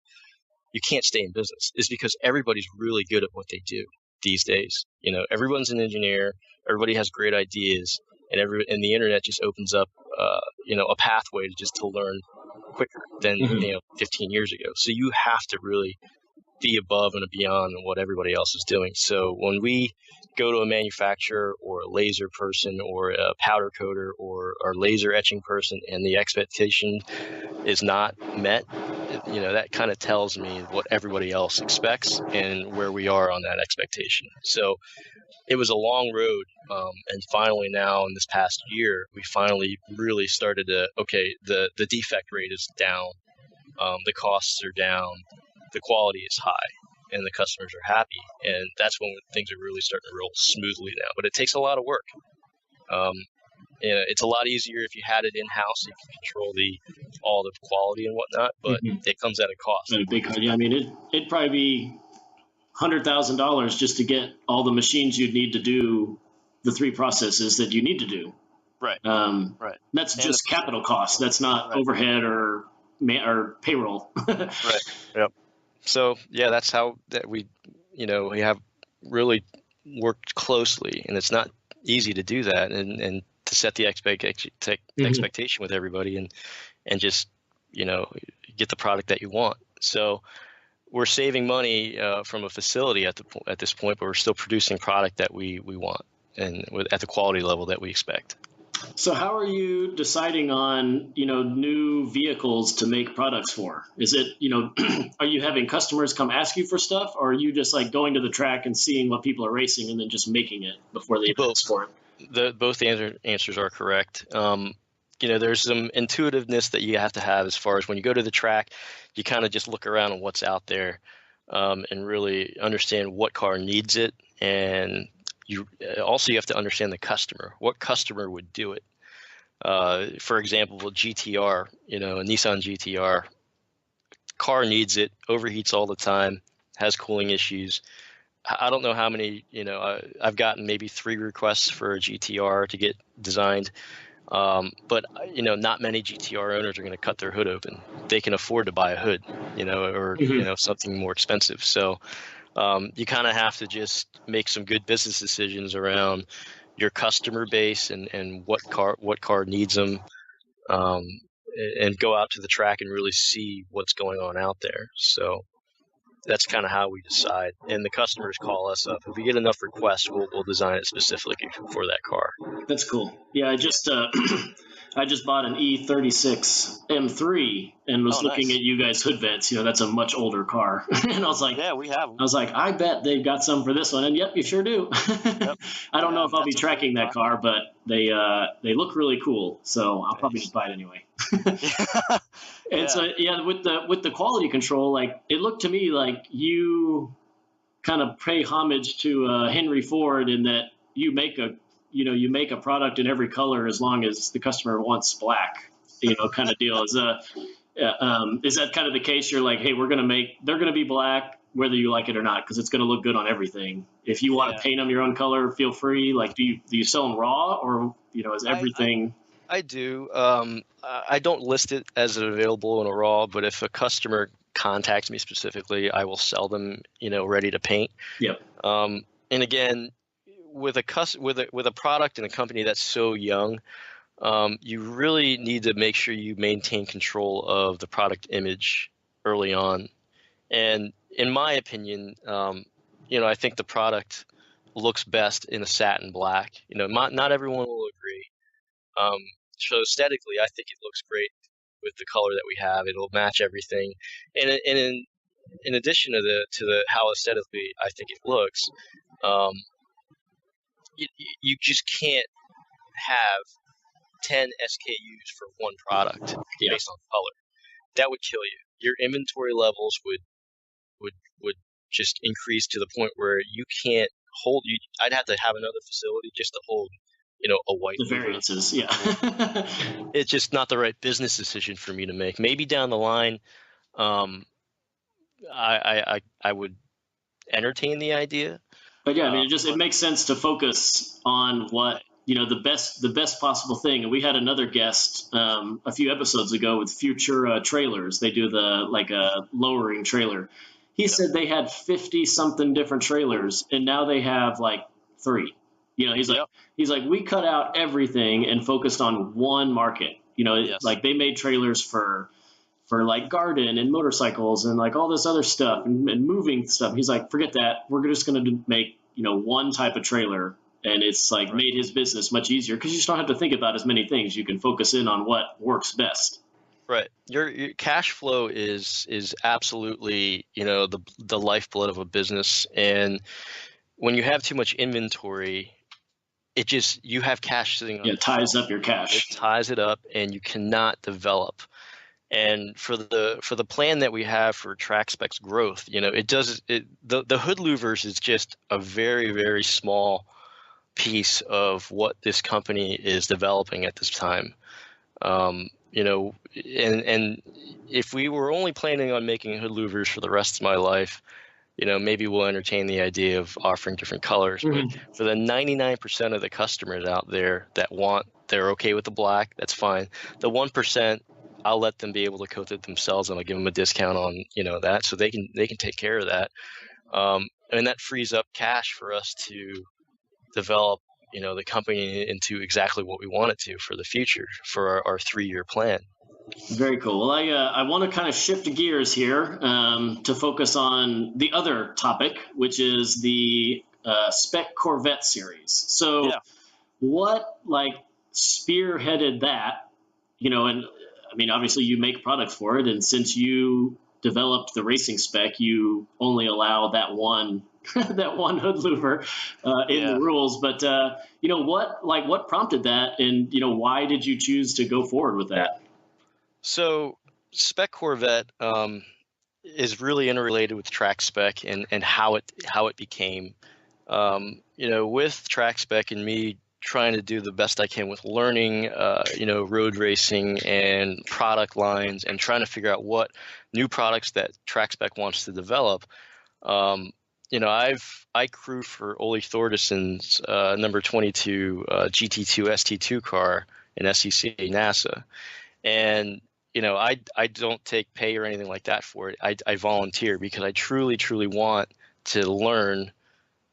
stay in business. It's because everybody's really good at what they do these days. Everyone's an engineer. Everybody has great ideas, and the internet just opens up, a pathway to learn quicker than 15 years ago. So you have to really be above and beyond what everybody else is doing. So when we go to a manufacturer or a laser person or a powder coater or laser etching person, and the expectation is not met, that kind of tells me what everybody else expects and where we are on that expectation. So it was a long road, and finally now in this past year, we finally really started to, the defect rate is down, the costs are down, the quality is high, and the customers are happy. And that's when things are really starting to roll smoothly now. But it takes a lot of work. It's a lot easier if you had it in-house. You can control all the quality and whatnot, but it comes at a cost. I mean, it'd probably be $100,000 just to get all the machines you'd need to do the three processes that you need to do. Right. Right. That's just capital costs. That's not overhead or payroll. Right. Yep. So yeah, that's how we have really work closely, and it's not easy to do that, and to set the expectation with everybody, and just, get the product that you want. So we're saving money from a facility at this point, but we're still producing product that we want and at the quality level that we expect. So how are you deciding on, new vehicles to make products for? Is it, are you having customers come ask you for stuff, or are you just like going to the track and seeing what people are racing and then just making it before they ask for it? Both answers are correct. There's some intuitiveness that you have to have as far as when you go to the track, you kind of just look around at what's out there, and really understand what car needs it. And you have to understand the customer. What customer would do it? For example, GTR, a Nissan GTR car needs it, overheats all the time, has cooling issues. I don't know how many, I've gotten maybe 3 requests for a GTR to get designed. But not many GTR owners are going to cut their hood open. They can afford to buy a hood, or something more expensive. So you kind of have to just make some good business decisions around your customer base and what car needs them, and go out to the track and really see what's going on out there. So that's kind of how we decide. And the customers call us up. If we get enough requests, we'll design it specifically for that car. That's cool. Yeah, I just bought an E36 M3 and was looking at you guys' hood vents. That's a much older car, and I was like, yeah, we have them. I was like, I bet they've got some for this one, and yep, you sure do. Yep. I don't know if I'll be tracking that car, but they look really cool, so I'll probably just buy it anyway. And so with the quality control, like it looked to me like you kind of pay homage to Henry Ford in that you make a product in every color as long as the customer wants black, kind of deal. Is that kind of the case? You're like, hey, they're going to be black whether you like it or not, because it's going to look good on everything. If you want to paint them your own color, feel free. Like, do you sell them raw, or is everything? I do. I don't list it as available in a raw, but if a customer contacts me specifically, I will sell them, ready to paint. Yep. And again, with a product and a company that's so young, you really need to make sure you maintain control of the product image early on. And in my opinion, I think the product looks best in a satin black. Not everyone will agree. So aesthetically, I think it looks great with the color that we have. It'll match everything. And in addition to the how aesthetically I think it looks, you just can't have 10 SKUs for one product based on color. That would kill you. Your inventory levels would just increase to the point where you can't hold. I'd have to have another facility just to hold, a white. The variances, yeah. It's just not the right business decision for me to make. Maybe down the line, I would entertain the idea. But yeah, I mean, it makes sense to focus on what, the best possible thing. And we had another guest a few episodes ago with Future Trailers. They do a lowering trailer. He said they had 50 something different trailers, and now they have like 3. He's like, we cut out everything and focused on one market. Like they made trailers for like garden and motorcycles and like all this other stuff and moving stuff. He's like, forget that. We're just going to make, one type of trailer. And it's like made his business much easier because you just don't have to think about as many things. You can focus in on what works best. Right. Your cash flow is absolutely, the lifeblood of a business. And when you have too much inventory, you have cash sitting on it ties up your cash. It ties it up, and you cannot develop. And for the plan that we have for Trackspec's growth, the hood louvers is just a very, very small piece of what this company is developing at this time. And if we were only planning on making hood louvers for the rest of my life, maybe we'll entertain the idea of offering different colors. Mm-hmm. But for the 99% of the customers out there they're okay with the black, that's fine. The 1%, I'll let them be able to coat it themselves, and I'll give them a discount on that, so they can take care of that. mean, that frees up cash for us to develop, the company into exactly what we want it to for the future, for our 3-year plan. Very cool. Well, I want to kind of shift gears here to focus on the other topic, which is the Spec Corvette series. So what spearheaded that, and I mean, obviously you make products for it. And since you developed the racing spec, you only allow that one that one hood louver in the rules. But, what prompted that? And, why did you choose to go forward with that? So Spec Corvette is really interrelated with Track Spec and how it became. With Track Spec and me trying to do the best I can with learning, road racing and product lines, and trying to figure out what new products that Track Spec wants to develop. I crewed for Ole Thordessen's number 22 GT2 ST2 car in SEC NASA, and I don't take pay or anything like that for it. I volunteer because I truly want to learn,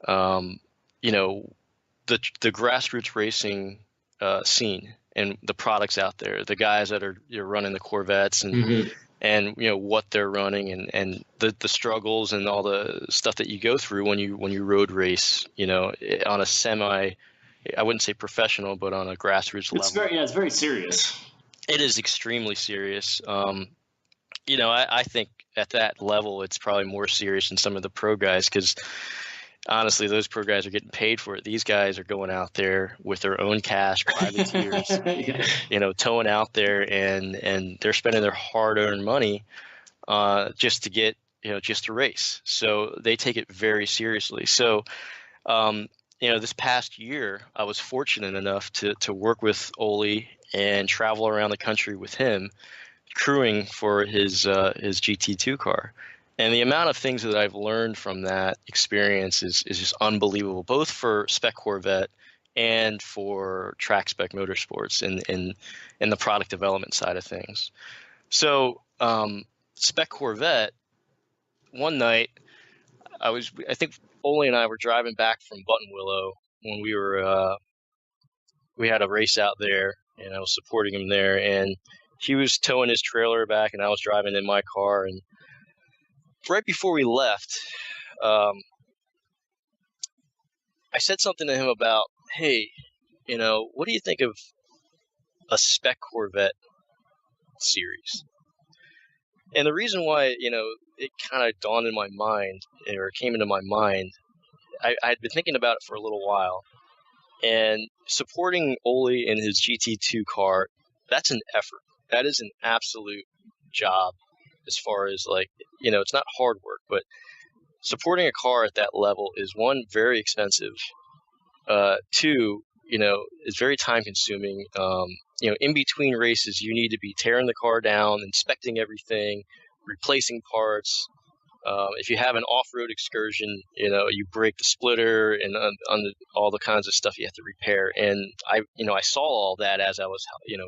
the grassroots racing scene and the products out there, the guys that are running the Corvettes and and what they're running and the struggles and all the stuff that you go through when you road race, on a semi, I wouldn't say professional, but on a grassroots level. It's very serious. It is extremely serious. I think at that level, it's probably more serious than some of the pro guys, because honestly, those pro guys are getting paid for it. These guys are going out there with their own cash, privateers, towing out there, and they're spending their hard-earned money just to get, just to race. So they take it very seriously. So, this past year, I was fortunate enough to work with Ole and travel around the country with him, crewing for his GT2 car. And the amount of things that I've learned from that experience is just unbelievable, both for Spec Corvette and for Track Spec Motorsports and the product development side of things. So Spec Corvette, one night, I think Ole and I were driving back from Buttonwillow when we had a race out there, and I was supporting him there, and he was towing his trailer back and I was driving in my car. And right before we left, I said something to him about, hey, what do you think of a Spec Corvette series? And the reason why, it kind of dawned in my mind, or came into my mind, I had been thinking about it for a little while. And supporting Ole in his GT2 car, that's an effort. That is an absolute job. As far as it's not hard work, but supporting a car at that level is, one, very expensive. Two, is very time consuming. In between races, you need to be tearing the car down, inspecting everything, replacing parts. If you have an off-road excursion, you break the splitter and all the kinds of stuff you have to repair. And I saw all that as I was,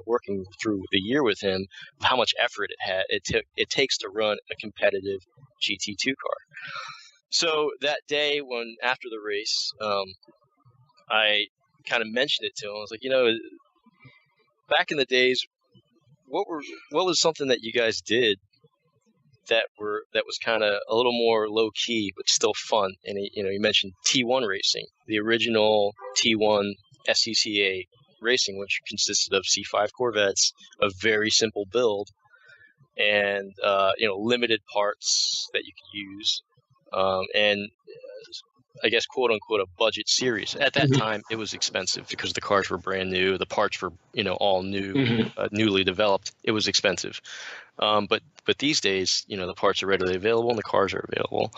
working through the year with him, of how much effort it takes to run a competitive GT2 car. So that day, after the race, I kind of mentioned it to him. I was like, back in the days, what was something that you guys did that was kind of a little more low key but still fun? And he mentioned T1 racing, the original T1 SCCA racing, which consisted of C5 Corvettes, a very simple build, and limited parts that you could use, and I guess quote unquote a budget series. At that time, it was expensive because the cars were brand new, the parts were all new, newly developed. It was expensive. But these days, the parts are readily available and the cars are available.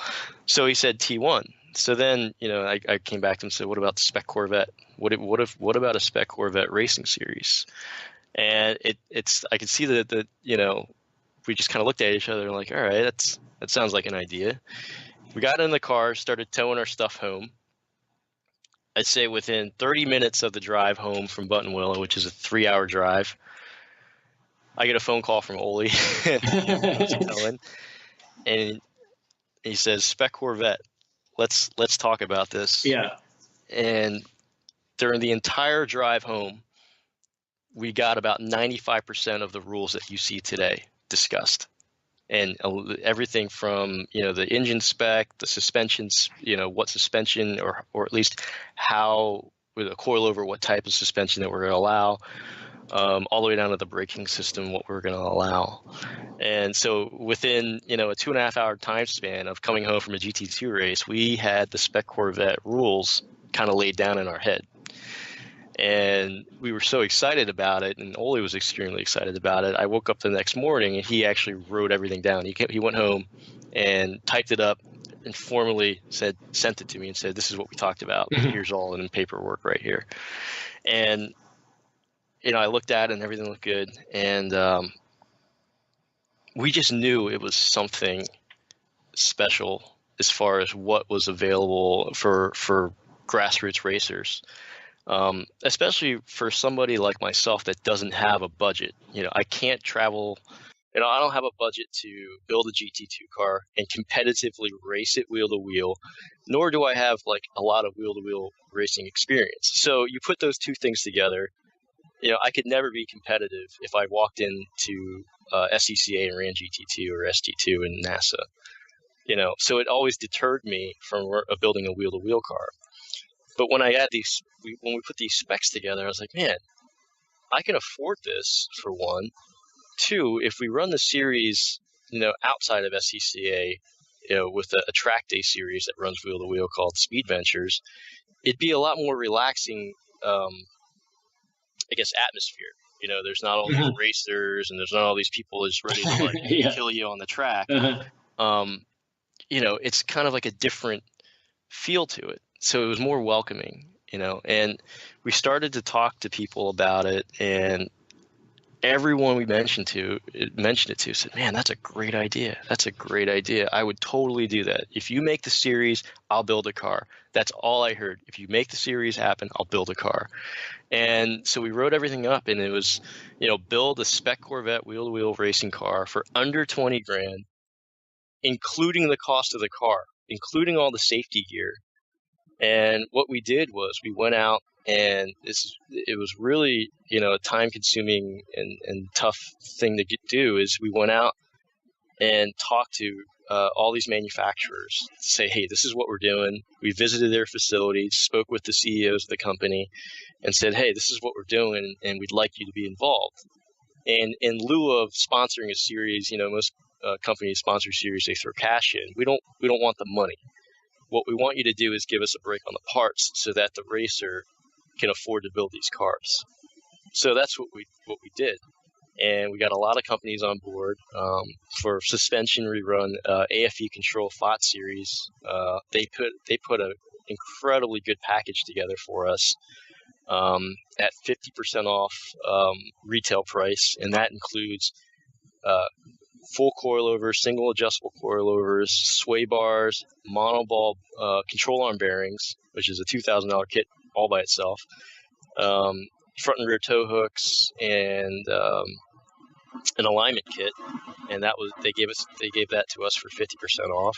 So he said T1. So then, I came back to him and said, what about the Spec Corvette? What about a Spec Corvette racing series? And I could see that we just kind of looked at each other and like, all right, that sounds like an idea. We got in the car, started towing our stuff home. I'd say within 30 minutes of the drive home from Buttonwillow, which is a 3-hour drive, I get a phone call from Ole, and he says, Spec Corvette, let's talk about this. Yeah. And during the entire drive home, we got about 95% of the rules that you see today discussed. And everything from, the engine spec, the suspensions, what suspension or at least how with a coilover, what type of suspension that we're going to allow, all the way down to the braking system, what we're going to allow. And so within, a 2.5 hour time span of coming home from a GT2 race, we had the Spec Corvette rules kind of laid down in our head. And we were so excited about it, and Ole was extremely excited about it. I woke up the next morning, and he actually wrote everything down. He went home and typed it up and formally sent it to me and said, this is what we talked about. Here's all in paperwork right here. And, I looked at it, and everything looked good. And we just knew it was something special as far as what was available for grassroots racers. Especially for somebody like myself that doesn't have a budget. I can't travel, I don't have a budget to build a GT2 car and competitively race it wheel to wheel, nor do I have like a lot of wheel to wheel racing experience. So you put those two things together, I could never be competitive if I walked into SCCA and ran GT2 or ST2 in NASA. So it always deterred me from building a wheel to wheel car. But when I add when we put these specs together, I was like, man, I can afford this for one. Two, if we run the series, outside of SCCA, with a track day series that runs wheel to wheel called Speed Ventures, it'd be a lot more relaxing, atmosphere. There's not all these racers and there's not all these people just ready to kill you on the track. It's kind of like a different feel to it. So it was more welcoming, and we started to talk to people about it, and everyone we mentioned it to said, man, that's a great idea. That's a great idea. I would totally do that. If you make the series, I'll build a car. That's all I heard. If you make the series happen, I'll build a car. And so we wrote everything up, and it was, build a Spec Corvette wheel-to-wheel racing car for under 20 grand, including the cost of the car, including all the safety gear. And what we did was we went out, and it was really, a time-consuming and tough thing to do. Is we went out and talked to all these manufacturers to say, hey, this is what we're doing. We visited their facilities, spoke with the CEOs of the company, and said, hey, this is what we're doing, and we'd like you to be involved. And in lieu of sponsoring a series, most companies sponsor series, they throw cash in. We don't want the money. What we want you to do is give us a break on the parts so that the racer can afford to build these cars. So that's what we did. And we got a lot of companies on board. For suspension, we run AFE Control FOT series. They put an incredibly good package together for us at 50% off retail price, and that includes full coilovers, single adjustable coilovers, sway bars, monoball control arm bearings, which is a $2,000 kit all by itself, front and rear tow hooks, and an alignment kit, and they gave that to us for 50% off.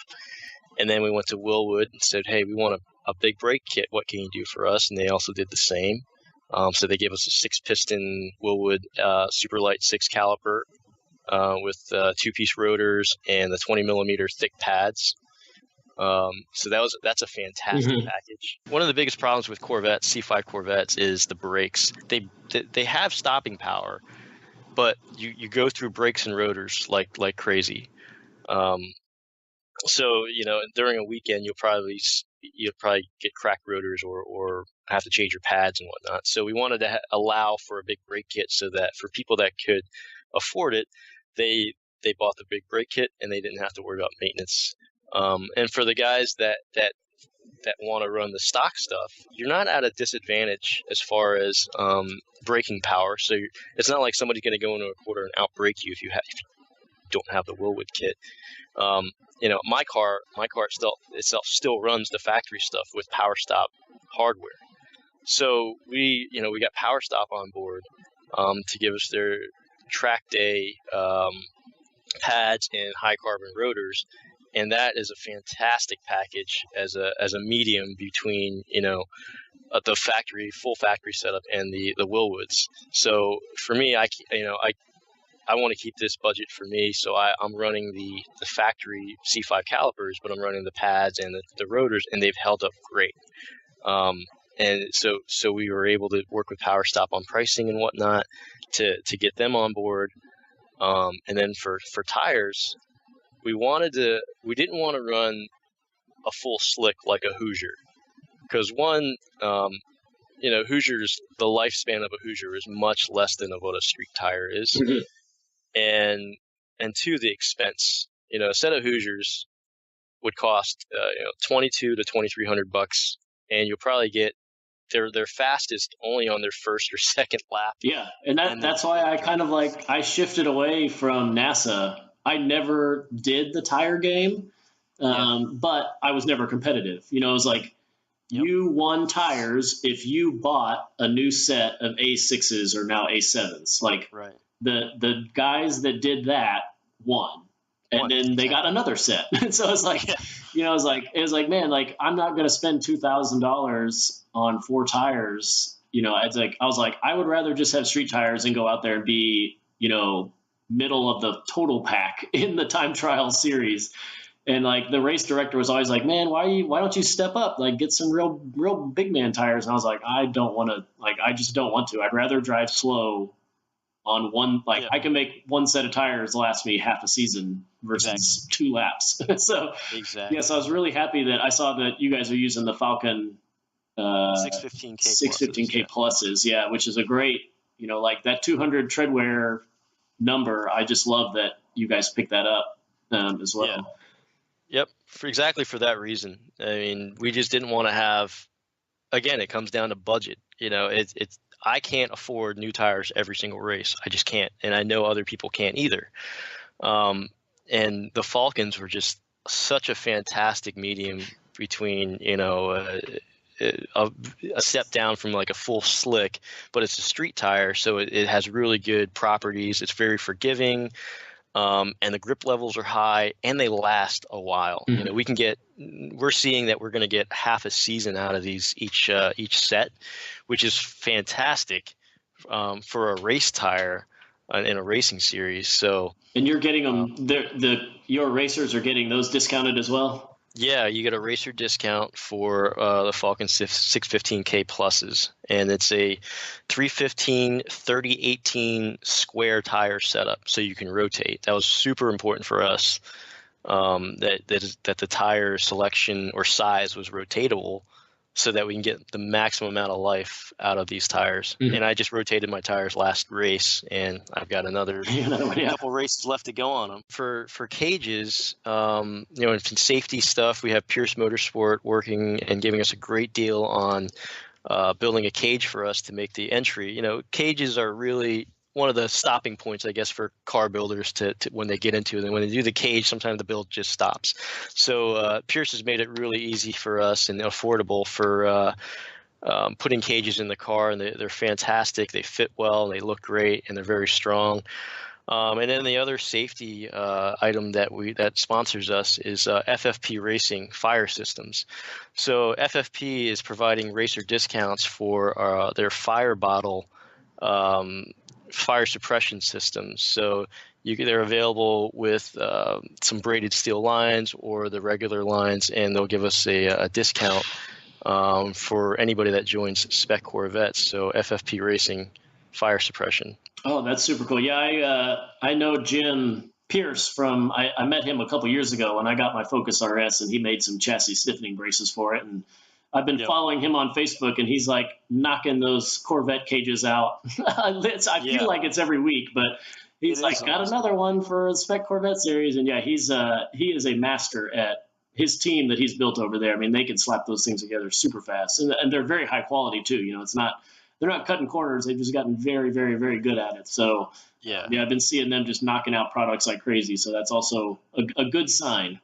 And then we went to Willwood and said, hey, we want a big brake kit. What can you do for us? And they also did the same. So they gave us a 6-piston Willwood super light 6 caliper with 2-piece rotors and the 20 millimeter thick pads. So that's a fantastic package. One of the biggest problems with Corvettes, C5 Corvettes, is the brakes. They have stopping power, but you go through brakes and rotors like crazy. So during a weekend you'll probably get cracked rotors or have to change your pads and whatnot. So we wanted to allow for a big brake kit so that for people that could afford it, they bought the big brake kit and they didn't have to worry about maintenance. And for the guys that want to run the stock stuff, you're not at a disadvantage as far as braking power. So it's not like somebody's going to go into a quarter and outbrake you if you don't have the Willwood kit. My car itself still runs the factory stuff with Power Stop hardware. So we got Power Stop on board to give us their track day pads and high carbon rotors. And that is a fantastic package as a medium between, the full factory setup and the Willwoods. So for me, I want to keep this budget for me. So I'm running the factory C5 calipers, but I'm running the pads and the rotors, and they've held up great. And so we were able to work with PowerStop on pricing and whatnot to get them on board. And then for tires, we didn't want to run a full slick like a Hoosier, because one, Hoosiers, the lifespan of a Hoosier is much less than what a street tire is. Mm-hmm. And two, the expense. A set of Hoosiers would cost $2,200 to $2,300, and you'll probably get their fastest only on their first or second lap. Yeah, and that's why I shifted away from NASA. I never did the tire game, but I was never competitive. It was like, you won tires if you bought a new set of A6s or now A7s. Like, right. The guys that did that won. And then they got another set. And so it's like, it was like, man, like, I'm not going to spend $2,000 on 4 tires. I was like, I would rather just have street tires and go out there and be, middle of the total pack in the time trial series. And like, the race director was always like, man, why don't you step up? Like, get some real big man tires. And I was like, I just don't want to. I'd rather drive slow on one. Like, I can make one set of tires last me half a season versus 2 laps. So yes, I was really happy that I saw that you guys are using the Falcon 615K pluses. Yeah, which is a great, like that 200 tread wear number. I just love that you guys picked that up as well. Yeah. Yep, for that reason. I mean, we just didn't want to have. Again, it comes down to budget. It's I can't afford new tires every single race. I just can't, and I know other people can't either. And the Falcons were just such a fantastic medium between a step down from like a full slick, but it's a street tire, so it has really good properties. It's very forgiving. And the grip levels are high, and they last a while. Mm-hmm. We're seeing that we're going to get half a season out of these each set, which is fantastic for a race tire in a racing series. So, and you're getting them. Your racers are getting those discounted as well. Yeah, you get a racer discount for the Falcon 615K pluses, and it's a 315 3018 square tire setup, so you can rotate. That was super important for us, that the tire selection or size was rotatable, so that we can get the maximum amount of life out of these tires. Mm-hmm. And I just rotated my tires last race, and I've got another couple races left to go on them. For cages, and for safety stuff, we have Pierce Motorsport working and giving us a great deal on building a cage for us to make the entry. Cages are really one of the stopping points, I guess, for car builders to when they get into it. And when they do the cage, sometimes the build just stops. So Pierce has made it really easy for us and affordable for putting cages in the car, and they're fantastic. They fit well, and they look great, and they're very strong. And then the other safety item that sponsors us is FFP Racing Fire Systems. So FFP is providing racer discounts for their fire bottle fire suppression systems. So they're available with some braided steel lines or the regular lines, and they'll give us a discount for anybody that joins Spec Corvette. So FFP Racing Fire Suppression. Oh, that's super cool. Yeah, I know Jim Pierce from, I met him a couple years ago when I got my Focus RS, and he made some chassis stiffening braces for it. And I've been following him on Facebook, and he's like knocking those Corvette cages out. I feel like it's every week, but he's got another one for the Spec Corvette series. And he is a master at his team that he's built over there. I mean, they can slap those things together super fast, and they're very high quality too. They're not cutting corners. They've just gotten very, very, very good at it. So I've been seeing them just knocking out products like crazy. So that's also a good sign.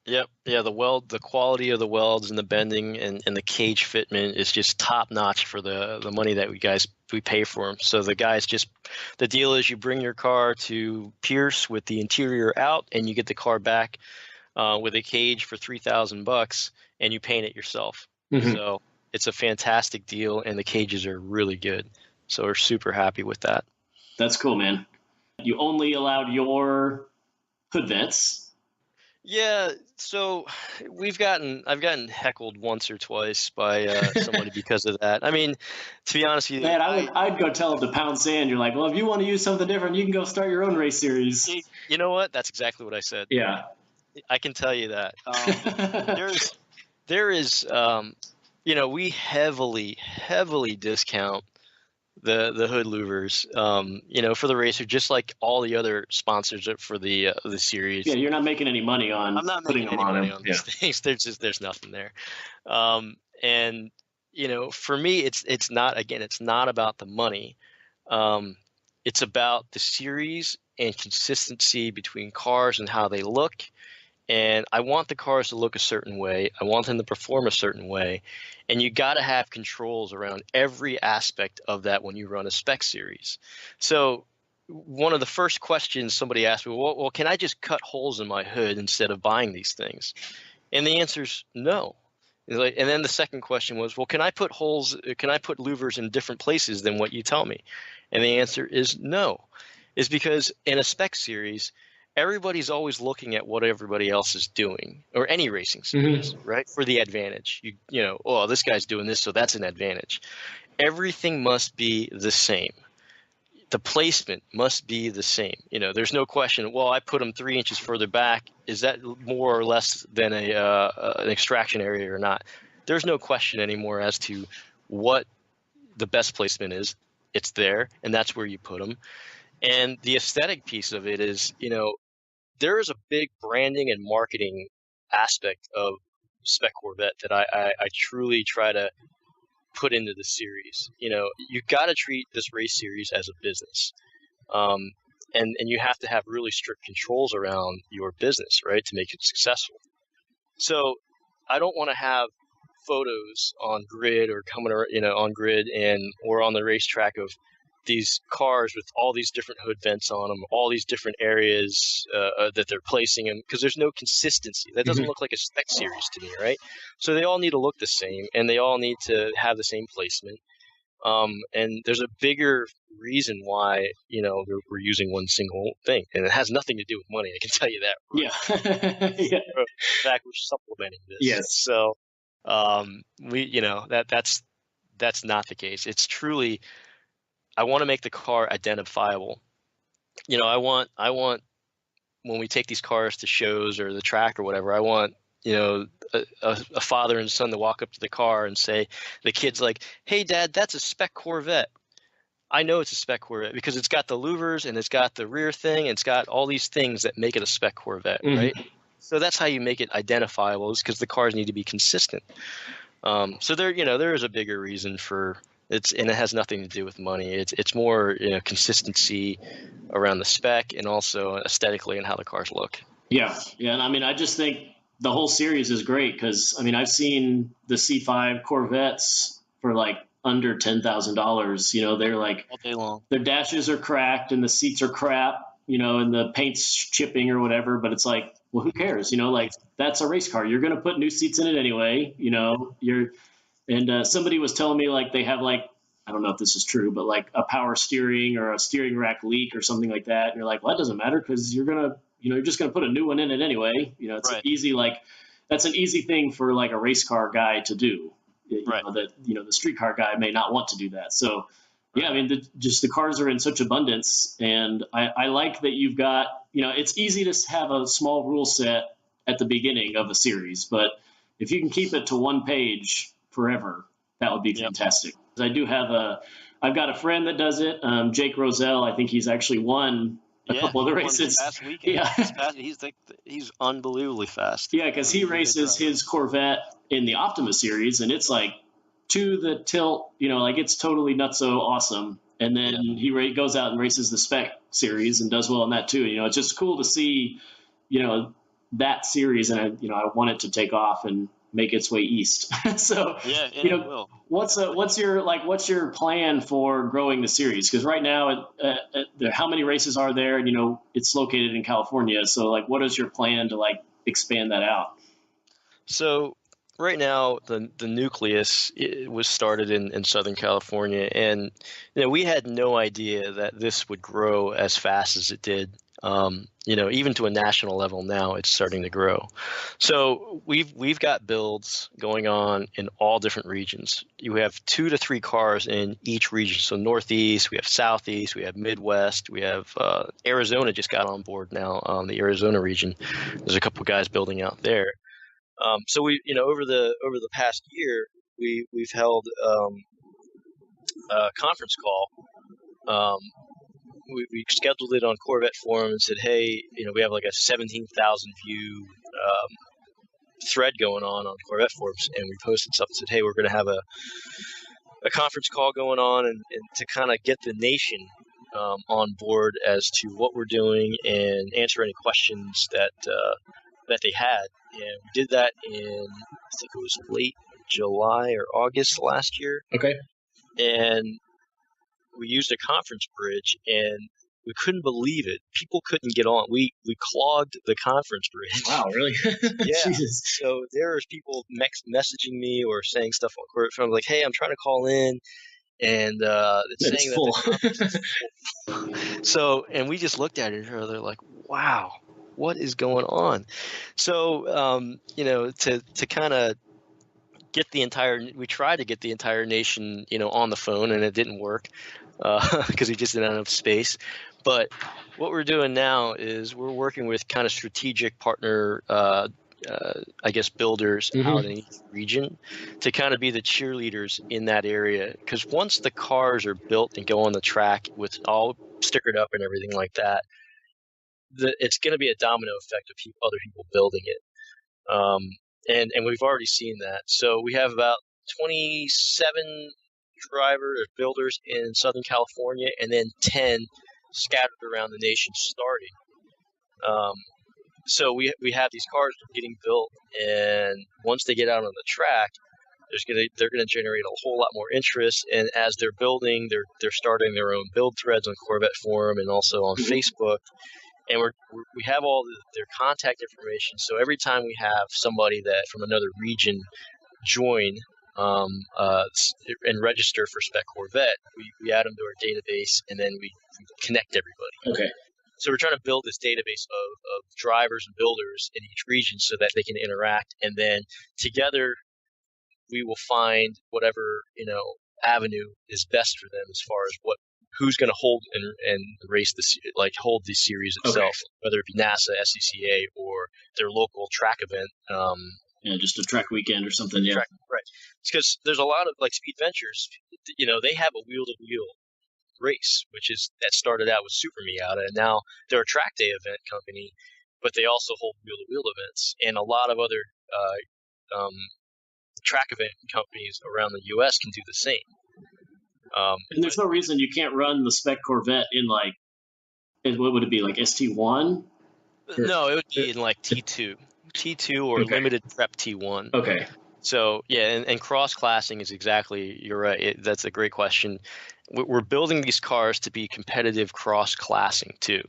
Yep. Yeah, the quality of the welds and the bending and the cage fitment is just top notch for the money that we pay for them. So the deal is you bring your car to Pierce with the interior out, and you get the car back with a cage for $3,000, and you paint it yourself. Mhm. So it's a fantastic deal, and the cages are really good. So we're super happy with that. That's cool, man. You only allowed your hood vents. Yeah, so I've gotten heckled once or twice by somebody because of that. I mean, to be honest with you, Man, I'd go tell them to pound sand. You're like, well, if you want to use something different, you can go start your own race series. you know what? That's exactly what I said. Yeah. I can tell you that. There is, we heavily discount the hood louvers, for the racer, just like all the other sponsors for the series. Yeah, you're not making any money on I'm not putting making them any on money them. on these things. There's nothing there. And for me, it's not about the money. It's about the series and consistency between cars and how they look. And I want the cars to look a certain way. I want them to perform a certain way. And you got to have controls around every aspect of that when you run a spec series. So one of the first questions somebody asked me, well, can I just cut holes in my hood instead of buying these things? And the answer is no. And then the second question was, well, can I put louvers in different places than what you tell me? And the answer is no. Is because in a spec series, everybody's always looking at what everybody else is doing, or any racing series, right? For the advantage. This guy's doing this, so that's an advantage. Everything must be the same. The placement must be the same. There's no question, well, I put them 3 inches further back. Is that more or less than an extraction area or not? There's no question anymore as to what the best placement is. It's there, and that's where you put them. And the aesthetic piece of it is, there is a big branding and marketing aspect of Spec Corvette that I truly try to put into the series. You got to treat this race series as a business. And you have to have really strict controls around your business, right, to make it successful. So I don't want to have photos on grid or on grid or on the racetrack of these cars with all these different hood vents on them, all these different areas that they're placing them, because there's no consistency. That doesn't look like a spec series to me, right? So they all need to look the same, and they all need to have the same placement. And there's a bigger reason why, we're using one single thing, and it has nothing to do with money. I can tell you that. Right? Yeah. Yeah. In fact, we're supplementing this. Yes. So, that's not the case. It's truly, I want to make the car identifiable. I want when we take these cars to shows or the track or whatever, I want, a father and son to walk up to the car and say, the kid's like, hey, Dad, that's a Spec Corvette. I know it's a Spec Corvette because it's got the louvers and it's got the rear thing and it's got all these things that make it a Spec Corvette, right? So that's how you make it identifiable, is because the cars need to be consistent. So there is a bigger reason for and it has nothing to do with money. It's more consistency around the spec and also aesthetically and how the cars look. Yeah, and I just think the whole series is great because I've seen the C5 Corvettes for like under $10,000. They're like all day long. Their dashes are cracked and the seats are crap, and the paint's chipping or whatever. But it's like, well, who cares? Like that's a race car. You're going to put new seats in it anyway. And somebody was telling me like they have like, I don't know if this is true, but like a power steering or a steering rack leak or something like that. And you're like, well, that doesn't matter because you're just going to put a new one in it anyway. It's right. That's an easy thing for like a race car guy to do. Right. The street car guy may not want to do that. So yeah, the cars are in such abundance, and I like that you've got, it's easy to have a small rule set at the beginning of a series, but if you can keep it to one page forever, that would be fantastic. I've got a friend that does it, Jake Roselle. I think he's actually won a couple of the races. Last weekend. Yeah, he's unbelievably fast. Yeah, because he races his Corvette in the Optima series, and it's like to the tilt, like it's totally nutso awesome. And then he goes out and races the Spec series and does well in that too. It's just cool to see, that series, and I want it to take off and make its way east. So, it will. What's your plan for growing the series? Because right now, how many races are there? And it's located in California. So, like, what is your plan to like expand that out? So right now, the nucleus was started in Southern California, and we had no idea that this would grow as fast as it did. Even to a national level now, it's starting to grow. So we've got builds going on in all different regions. You have 2 to 3 cars in each region. So Northeast, we have Southeast, we have Midwest, we have Arizona just got on board now. The Arizona region, there's a couple of guys building out there. So we, over the past year, we've held a conference call. We scheduled it on Corvette forum and said, hey, we have like a 17,000 view thread going on Corvette forums, and we posted something and said, hey, we're going to have a conference call going on and to kind of get the nation on board as to what we're doing and answer any questions that they had. And we did that in, I think it was late July or August last year. Okay. And we used a conference bridge, and we couldn't believe it. People couldn't get on. We clogged the conference bridge. Wow, really? Yeah. Jesus. So there was people messaging me or saying stuff on Corvette Forum like, hey, I'm trying to call in, and it's saying that full. the conference is full. So, and we just looked at it and they're like, wow, what is going on? So, to kind of get we tried to get the entire nation, on the phone, and it didn't work because we just didn't have enough space. But what we're doing now is we're working with kind of strategic partner, builders out in each region to kind of be the cheerleaders in that area. Because once the cars are built and go on the track with all stickered up and everything like that, it's going to be a domino effect of other people building it. And we've already seen that. So we have about 27 drivers or builders in Southern California, and then 10 scattered around the nation starting. So we have these cars getting built, and once they get out on the track, they're gonna generate a whole lot more interest. And as they're building, they're starting their own build threads on Corvette Forum and also on Facebook. And we have all their contact information. So every time we have somebody that from another region join and register for Spec Corvette, we add them to our database, and then we connect everybody. Okay. So we're trying to build this database of drivers and builders in each region so that they can interact, and then together we will find whatever avenue is best for them as far as who's going to hold and race hold the series itself, whether it be NASA, SCCA, or their local track event. Just a track weekend or something. Yeah. Right. It's because there's a lot of Speed Ventures. They have a wheel-to-wheel race, that started out with Super Miata, and now they're a track day event company, but they also hold wheel-to-wheel events, and a lot of other track event companies around the U.S. can do the same. And there's no reason you can't run the Spec Corvette in what would it be, like ST1? No, it would be in T2 or limited prep T1. Okay. So yeah, and cross-classing is you're right. That's a great question. We're building these cars to be competitive cross-classing too.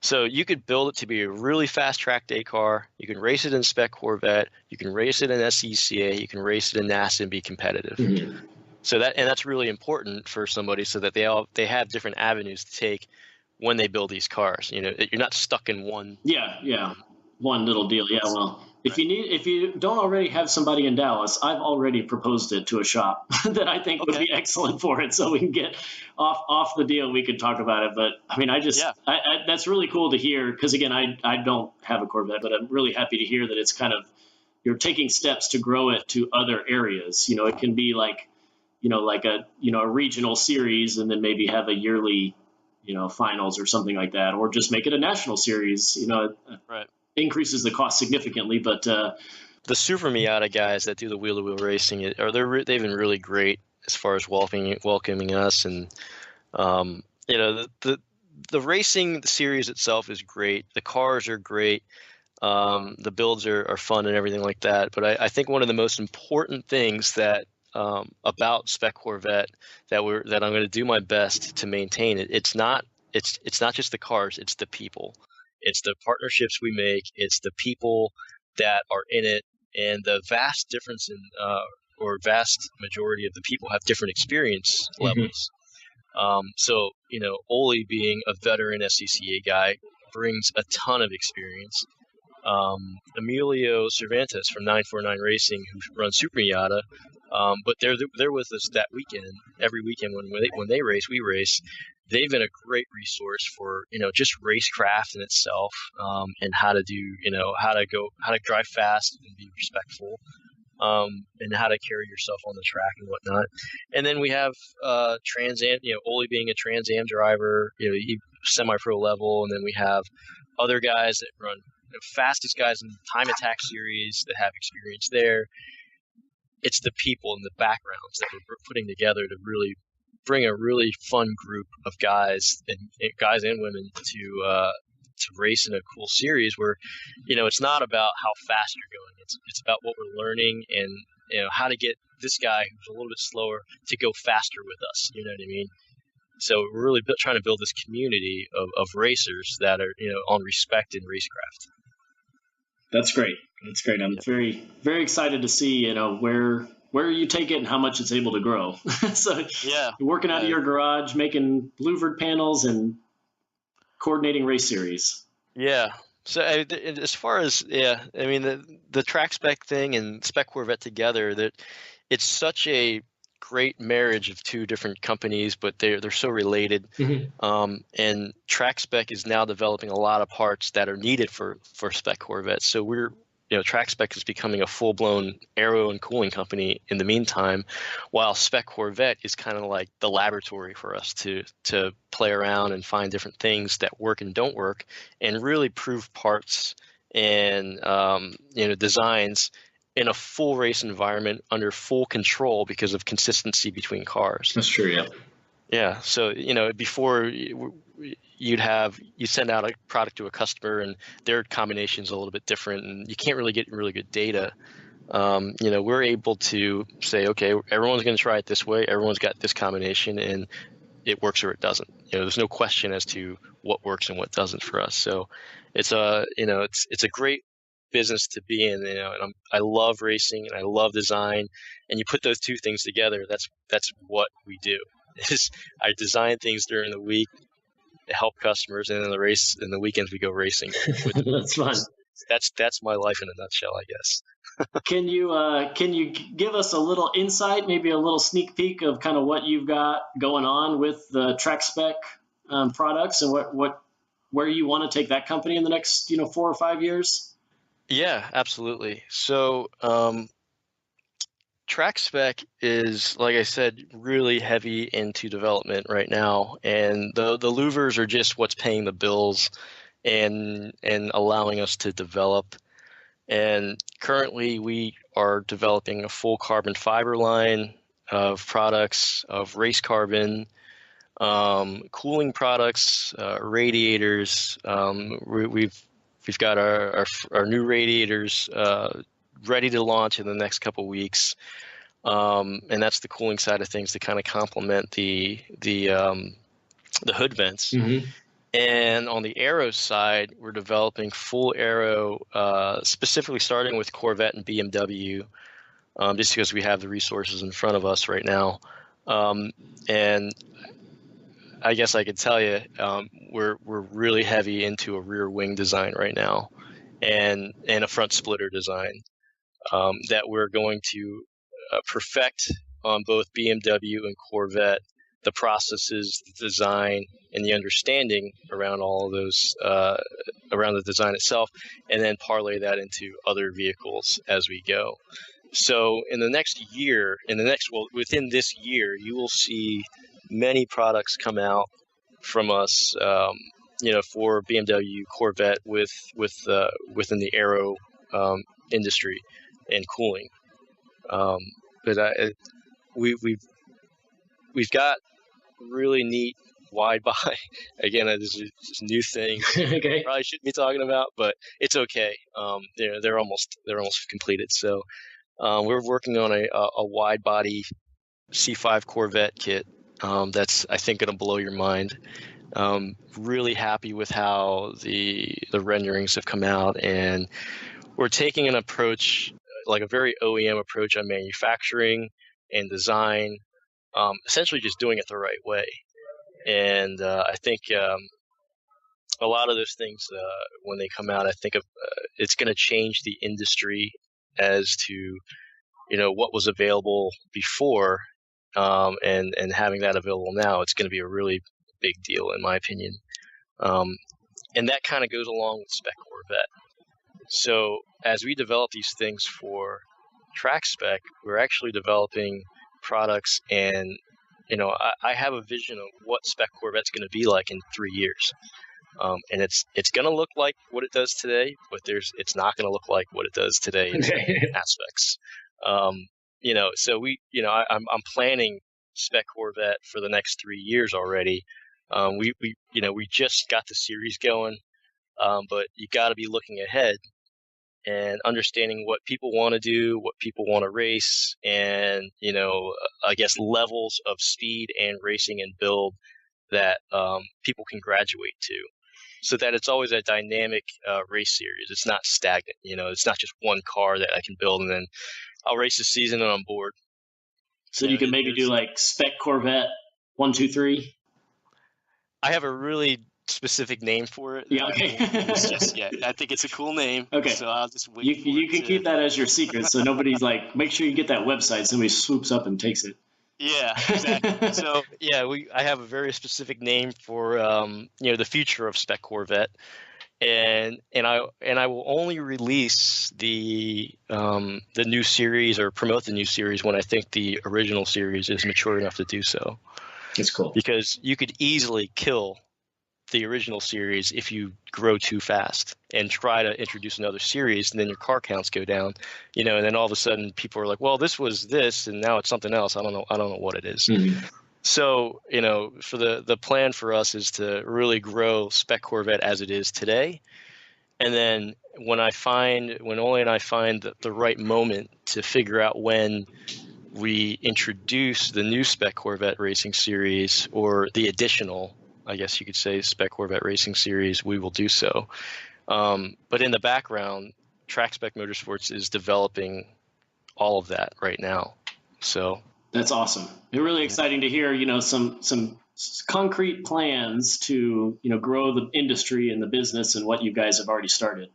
So you could build it to be a really fast track day car. You can race it in Spec Corvette. You can race it in SCCA. You can race it in NASA and be competitive. Mm-hmm. So that's really important for somebody so that they have different avenues to take when they build these cars. You're not stuck in one. Yeah. One little deal. Yeah. Well, if you don't already have somebody in Dallas, I've already proposed it to a shop that I think would be excellent for it. So we can get off the deal. We could talk about it. But I mean, that's really cool to hear. Because again, I don't have a Corvette, but I'm really happy to hear that it's kind of, you're taking steps to grow it to other areas. It can be like a regional series, and then maybe have a yearly, finals or something like that, or just make it a national series. Right. Increases the cost significantly, but the Super Miata guys that do the wheel-to-wheel racing, they've been really great as far as welcoming us, and the racing series itself is great. The cars are great. The builds are fun and everything like that. But I think one of the most important things that about Spec Corvette that I'm going to do my best to maintain it. It's not just the cars. It's the people. It's the partnerships we make. It's the people that are in it, and the vast difference in or vast majority of the people have different experience levels. So, Ole, being a veteran SCCA guy, brings a ton of experience. Emilio Cervantes from 949 Racing, who runs Super Miata, but they're with us that weekend. Every weekend when they race, we race. They've been a great resource for just racecraft in itself, and how to do how to drive fast and be respectful, and how to carry yourself on the track and whatnot. And then we have Trans Am, Ole being a Trans Am driver, semi-pro level, and then we have other guys that run fastest guys in the Time Attack series that have experience there. It's the people and the backgrounds that we're putting together to really bring a really fun group of guys and women to race in a cool series where, it's not about how fast you're going. It's about what we're learning and, how to get this guy who's a little bit slower to go faster with us. You know what I mean? So we're really trying to build this community of racers that are, on respect in racecraft. That's great. That's great. I'm very, very excited to see, where you take it and how much it's able to grow. So you're working out of your garage, making louvered panels and coordinating race series. Yeah. So as far as, the Track Spec thing and Spec Corvette together, that it's such a great marriage of two different companies, but they're so related. And Track Spec is now developing a lot of parts that are needed for Spec Corvette. So Track Spec is becoming a full-blown aero and cooling company in the meantime, while Spec Corvette is kind of like the laboratory for us to play around and find different things that work and don't work, and really prove parts and designs in a full race environment under full control because of consistency between cars. That's true, yeah. Yeah, so before you send out a product to a customer and their combination's a little bit different, and you can't really get really good data. We're able to say, okay, everyone's going to try it this way. Everyone's got this combination, and it works or it doesn't. There's no question as to what works and what doesn't for us. So it's a great business to be in, and I love racing and I love design, and you put those two things together. That's what we do. I design things during the week to help customers, and in the weekends we go racing. That's fun. That's my life in a nutshell, I guess. Can you give us a little insight, maybe a little sneak peek of kind of what you've got going on with the Track Spec products, and where you want to take that company in the next 4 or 5 years? Yeah, absolutely. So Track Spec is, like I said, really heavy into development right now, and the louvers are just what's paying the bills and allowing us to develop. And currently we are developing a full carbon fiber line of products, of race carbon, cooling products, radiators. We've got our new radiators ready to launch in the next couple weeks, and that's the cooling side of things to kind of complement the hood vents. And on the aero side, we're developing full aero, specifically starting with Corvette and BMW, just because we have the resources in front of us right now. And I guess I could tell you, we're really heavy into a rear wing design right now, and a front splitter design that we're going to perfect on both BMW and Corvette. The processes, the design, and the understanding around all of those, around the design itself, and then parlay that into other vehicles as we go. So within this year, you will see many products come out from us, for BMW, Corvette, within the aero industry and cooling. But we've got really neat wide body. Again, this is just new thing. Okay. Probably shouldn't be talking about, but it's okay. They're almost completed. So we're working on a wide body C5 Corvette kit that's, I think, going to blow your mind. Really happy with how the renderings have come out, and we're taking an approach, like a very OEM approach on manufacturing and design, essentially just doing it the right way. And I think a lot of those things, when they come out, I think it's going to change the industry as to, what was available before, and having that available now. It's going to be a really big deal, in my opinion. And that kind of goes along with Spec Corvette. So as we develop these things for Track Spec, we're actually developing products, and I have a vision of what Spec Corvette's going to be like in 3 years. And it's going to look like what it does today, but it's not going to look like what it does today in aspects. So I'm planning Spec Corvette for the next 3 years already. We just got the series going, but you got to be looking ahead and understanding what people want to do, what people want to race, and I guess levels of speed and racing and build that people can graduate to, so that it's always a dynamic race series. It's not stagnant. It's not just one car that I can build and then I'll race the season and I'm bored. So you can maybe do like Spec Corvette 1, 2, 3. I have a really specific name for it. Yeah, okay. I think it's a cool name. Okay. So I'll just wait. You can keep that as your secret, so nobody's like, make sure you get that website. Somebody swoops up and takes it. Yeah, exactly. So I have a very specific name for the future of Spec Corvette, and I will only release the new series or promote the new series when I think the original series is mature enough to do so. It's cool, because you could easily kill the original series if you grow too fast and try to introduce another series, and then your car counts go down, and then all of a sudden people are like, well, this was this and now it's something else. I don't know what it is. Mm-hmm. So, for the plan for us is to really grow Spec Corvette as it is today. And then when Ole and I find the right moment to figure out when we introduce the new Spec Corvette racing series, or the additional, I guess you could say, Spec Corvette racing series, we will do so. But in the background, Trackspec Motorsports is developing all of that right now. So that's awesome. It's really exciting to hear, some concrete plans to, grow the industry and the business and what you guys have already started.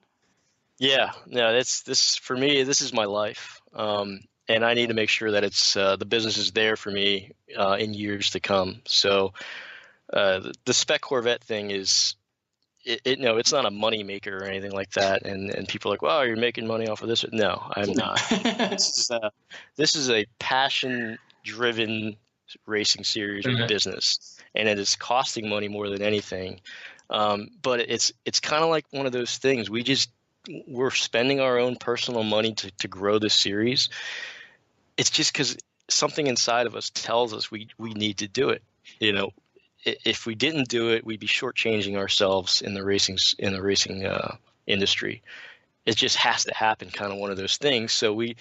Yeah, no, this for me, this is my life. And I need to make sure that it's the business is there for me in years to come. So the Spec Corvette thing is, it's not a money maker or anything like that. And people are like, well, you're making money off of this. No, I'm not. This is a passion-driven racing series or business, and it is costing money more than anything. But it's kind of like one of those things. We're spending our own personal money to grow this series. It's just because something inside of us tells us we need to do it. If we didn't do it, we'd be shortchanging ourselves in the racing industry. It just has to happen, kind of one of those things. So we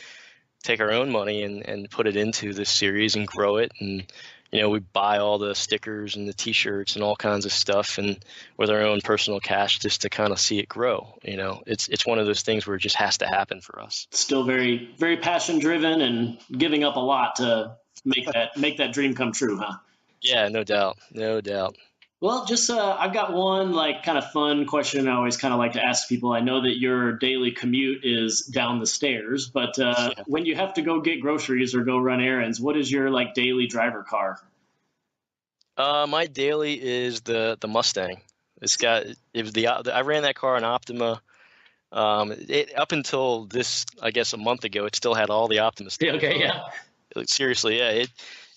take our own money and put it into this series and grow it. And, we buy all the stickers and the T-shirts and all kinds of stuff, and with our own personal cash, just to kind of see it grow. It's one of those things where it just has to happen for us. Still very, very passion driven and giving up a lot to make that dream come true, huh? Yeah, no doubt. Well, just I've got one kind of fun question I always kind of like to ask people. I know that your daily commute is down the stairs, but when you have to go get groceries or go run errands, what is your daily driver car? My daily is the Mustang. I ran that car in Optima. Up until this, I guess, a month ago, it still had all the Optima stickers. Okay, yeah. Seriously, yeah.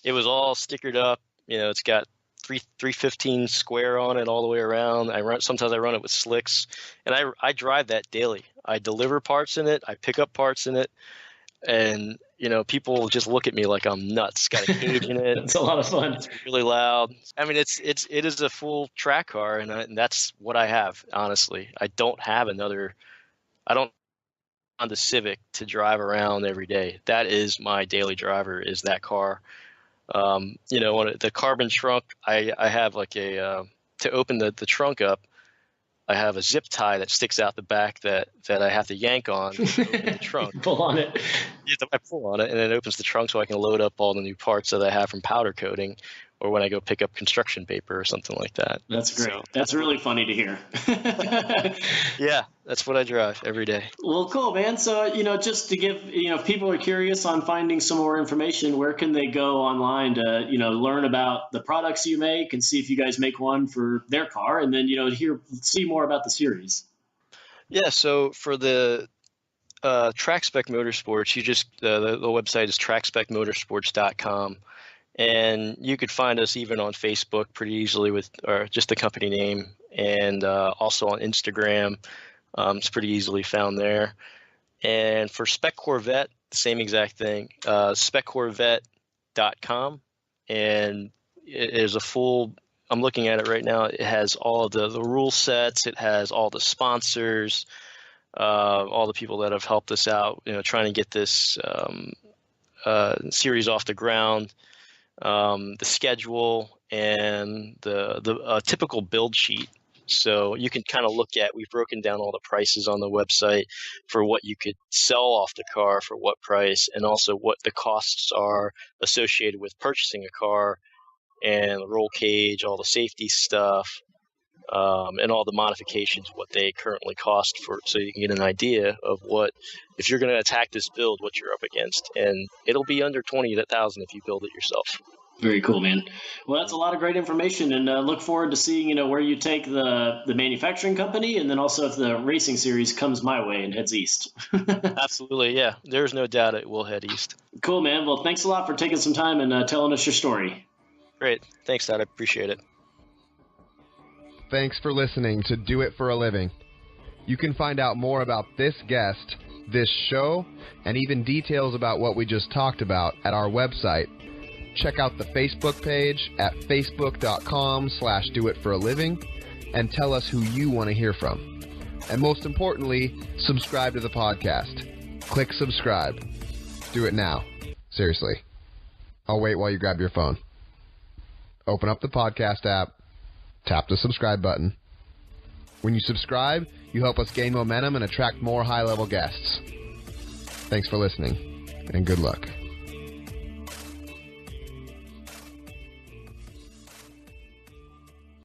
It was all stickered up. It's got 315 square on it all the way around. Sometimes I run it with slicks, and I drive that daily. I deliver parts in it. I pick up parts in it, and people just look at me like I'm nuts. Got a cage in it. It's a lot of fun. It's really loud. I mean, it is a full track car, and that's what I have. Honestly, I don't have another. I don't on the Civic to drive around every day. That is my daily driver. Is that car. On the carbon trunk, I have to open the trunk up, I have a zip tie that sticks out the back that that I have to yank on to open the trunk. Pull on it. I pull on it, and it opens the trunk so I can load up all the new parts that I have from powder coating, or when I go pick up construction paper or something like that. That's great. So, that's really funny to hear. Yeah, that's what I drive every day. Well, cool, man. So, just to give, if people are curious on finding some more information, where can they go online to, learn about the products you make and see if you guys make one for their car, and then, see more about the series? Yeah, so for the Trackspec Motorsports, you just the website is trackspecmotorsports.com, and you could find us even on Facebook pretty easily with just the company name, and also on Instagram. It's pretty easily found there. And for Spec Corvette, same exact thing, speccorvette.com, and it is a full. I'm looking at it right now. It has all of the rule sets. It has all the sponsors, all the people that have helped us out, trying to get this series off the ground, the schedule, and the typical build sheet. So you can kind of look at, we've broken down all the prices on the website for what you could sell off the car for what price, and also what the costs are associated with purchasing a car, and the roll cage, all the safety stuff, and all the modifications, what they currently cost so you can get an idea of what, if you're going to attack this build, what you're up against. And it'll be under $20,000 if you build it yourself. Very cool, man. Well, that's a lot of great information, and look forward to seeing, where you take the manufacturing company, and then also if the racing series comes my way and heads east. Absolutely, yeah. There's no doubt it will head east. Cool, man. Well, thanks a lot for taking some time and telling us your story. Great. Thanks, Todd. I appreciate it. Thanks for listening to Do It for a Living. You can find out more about this guest, this show, and even details about what we just talked about at our website. Check out the Facebook page at facebook.com/doitforaliving and tell us who you want to hear from. And most importantly, subscribe to the podcast. Click subscribe. Do it now. Seriously. I'll wait while you grab your phone. Open up the podcast app, tap the subscribe button. When you subscribe, you help us gain momentum and attract more high-level guests. Thanks for listening, and good luck.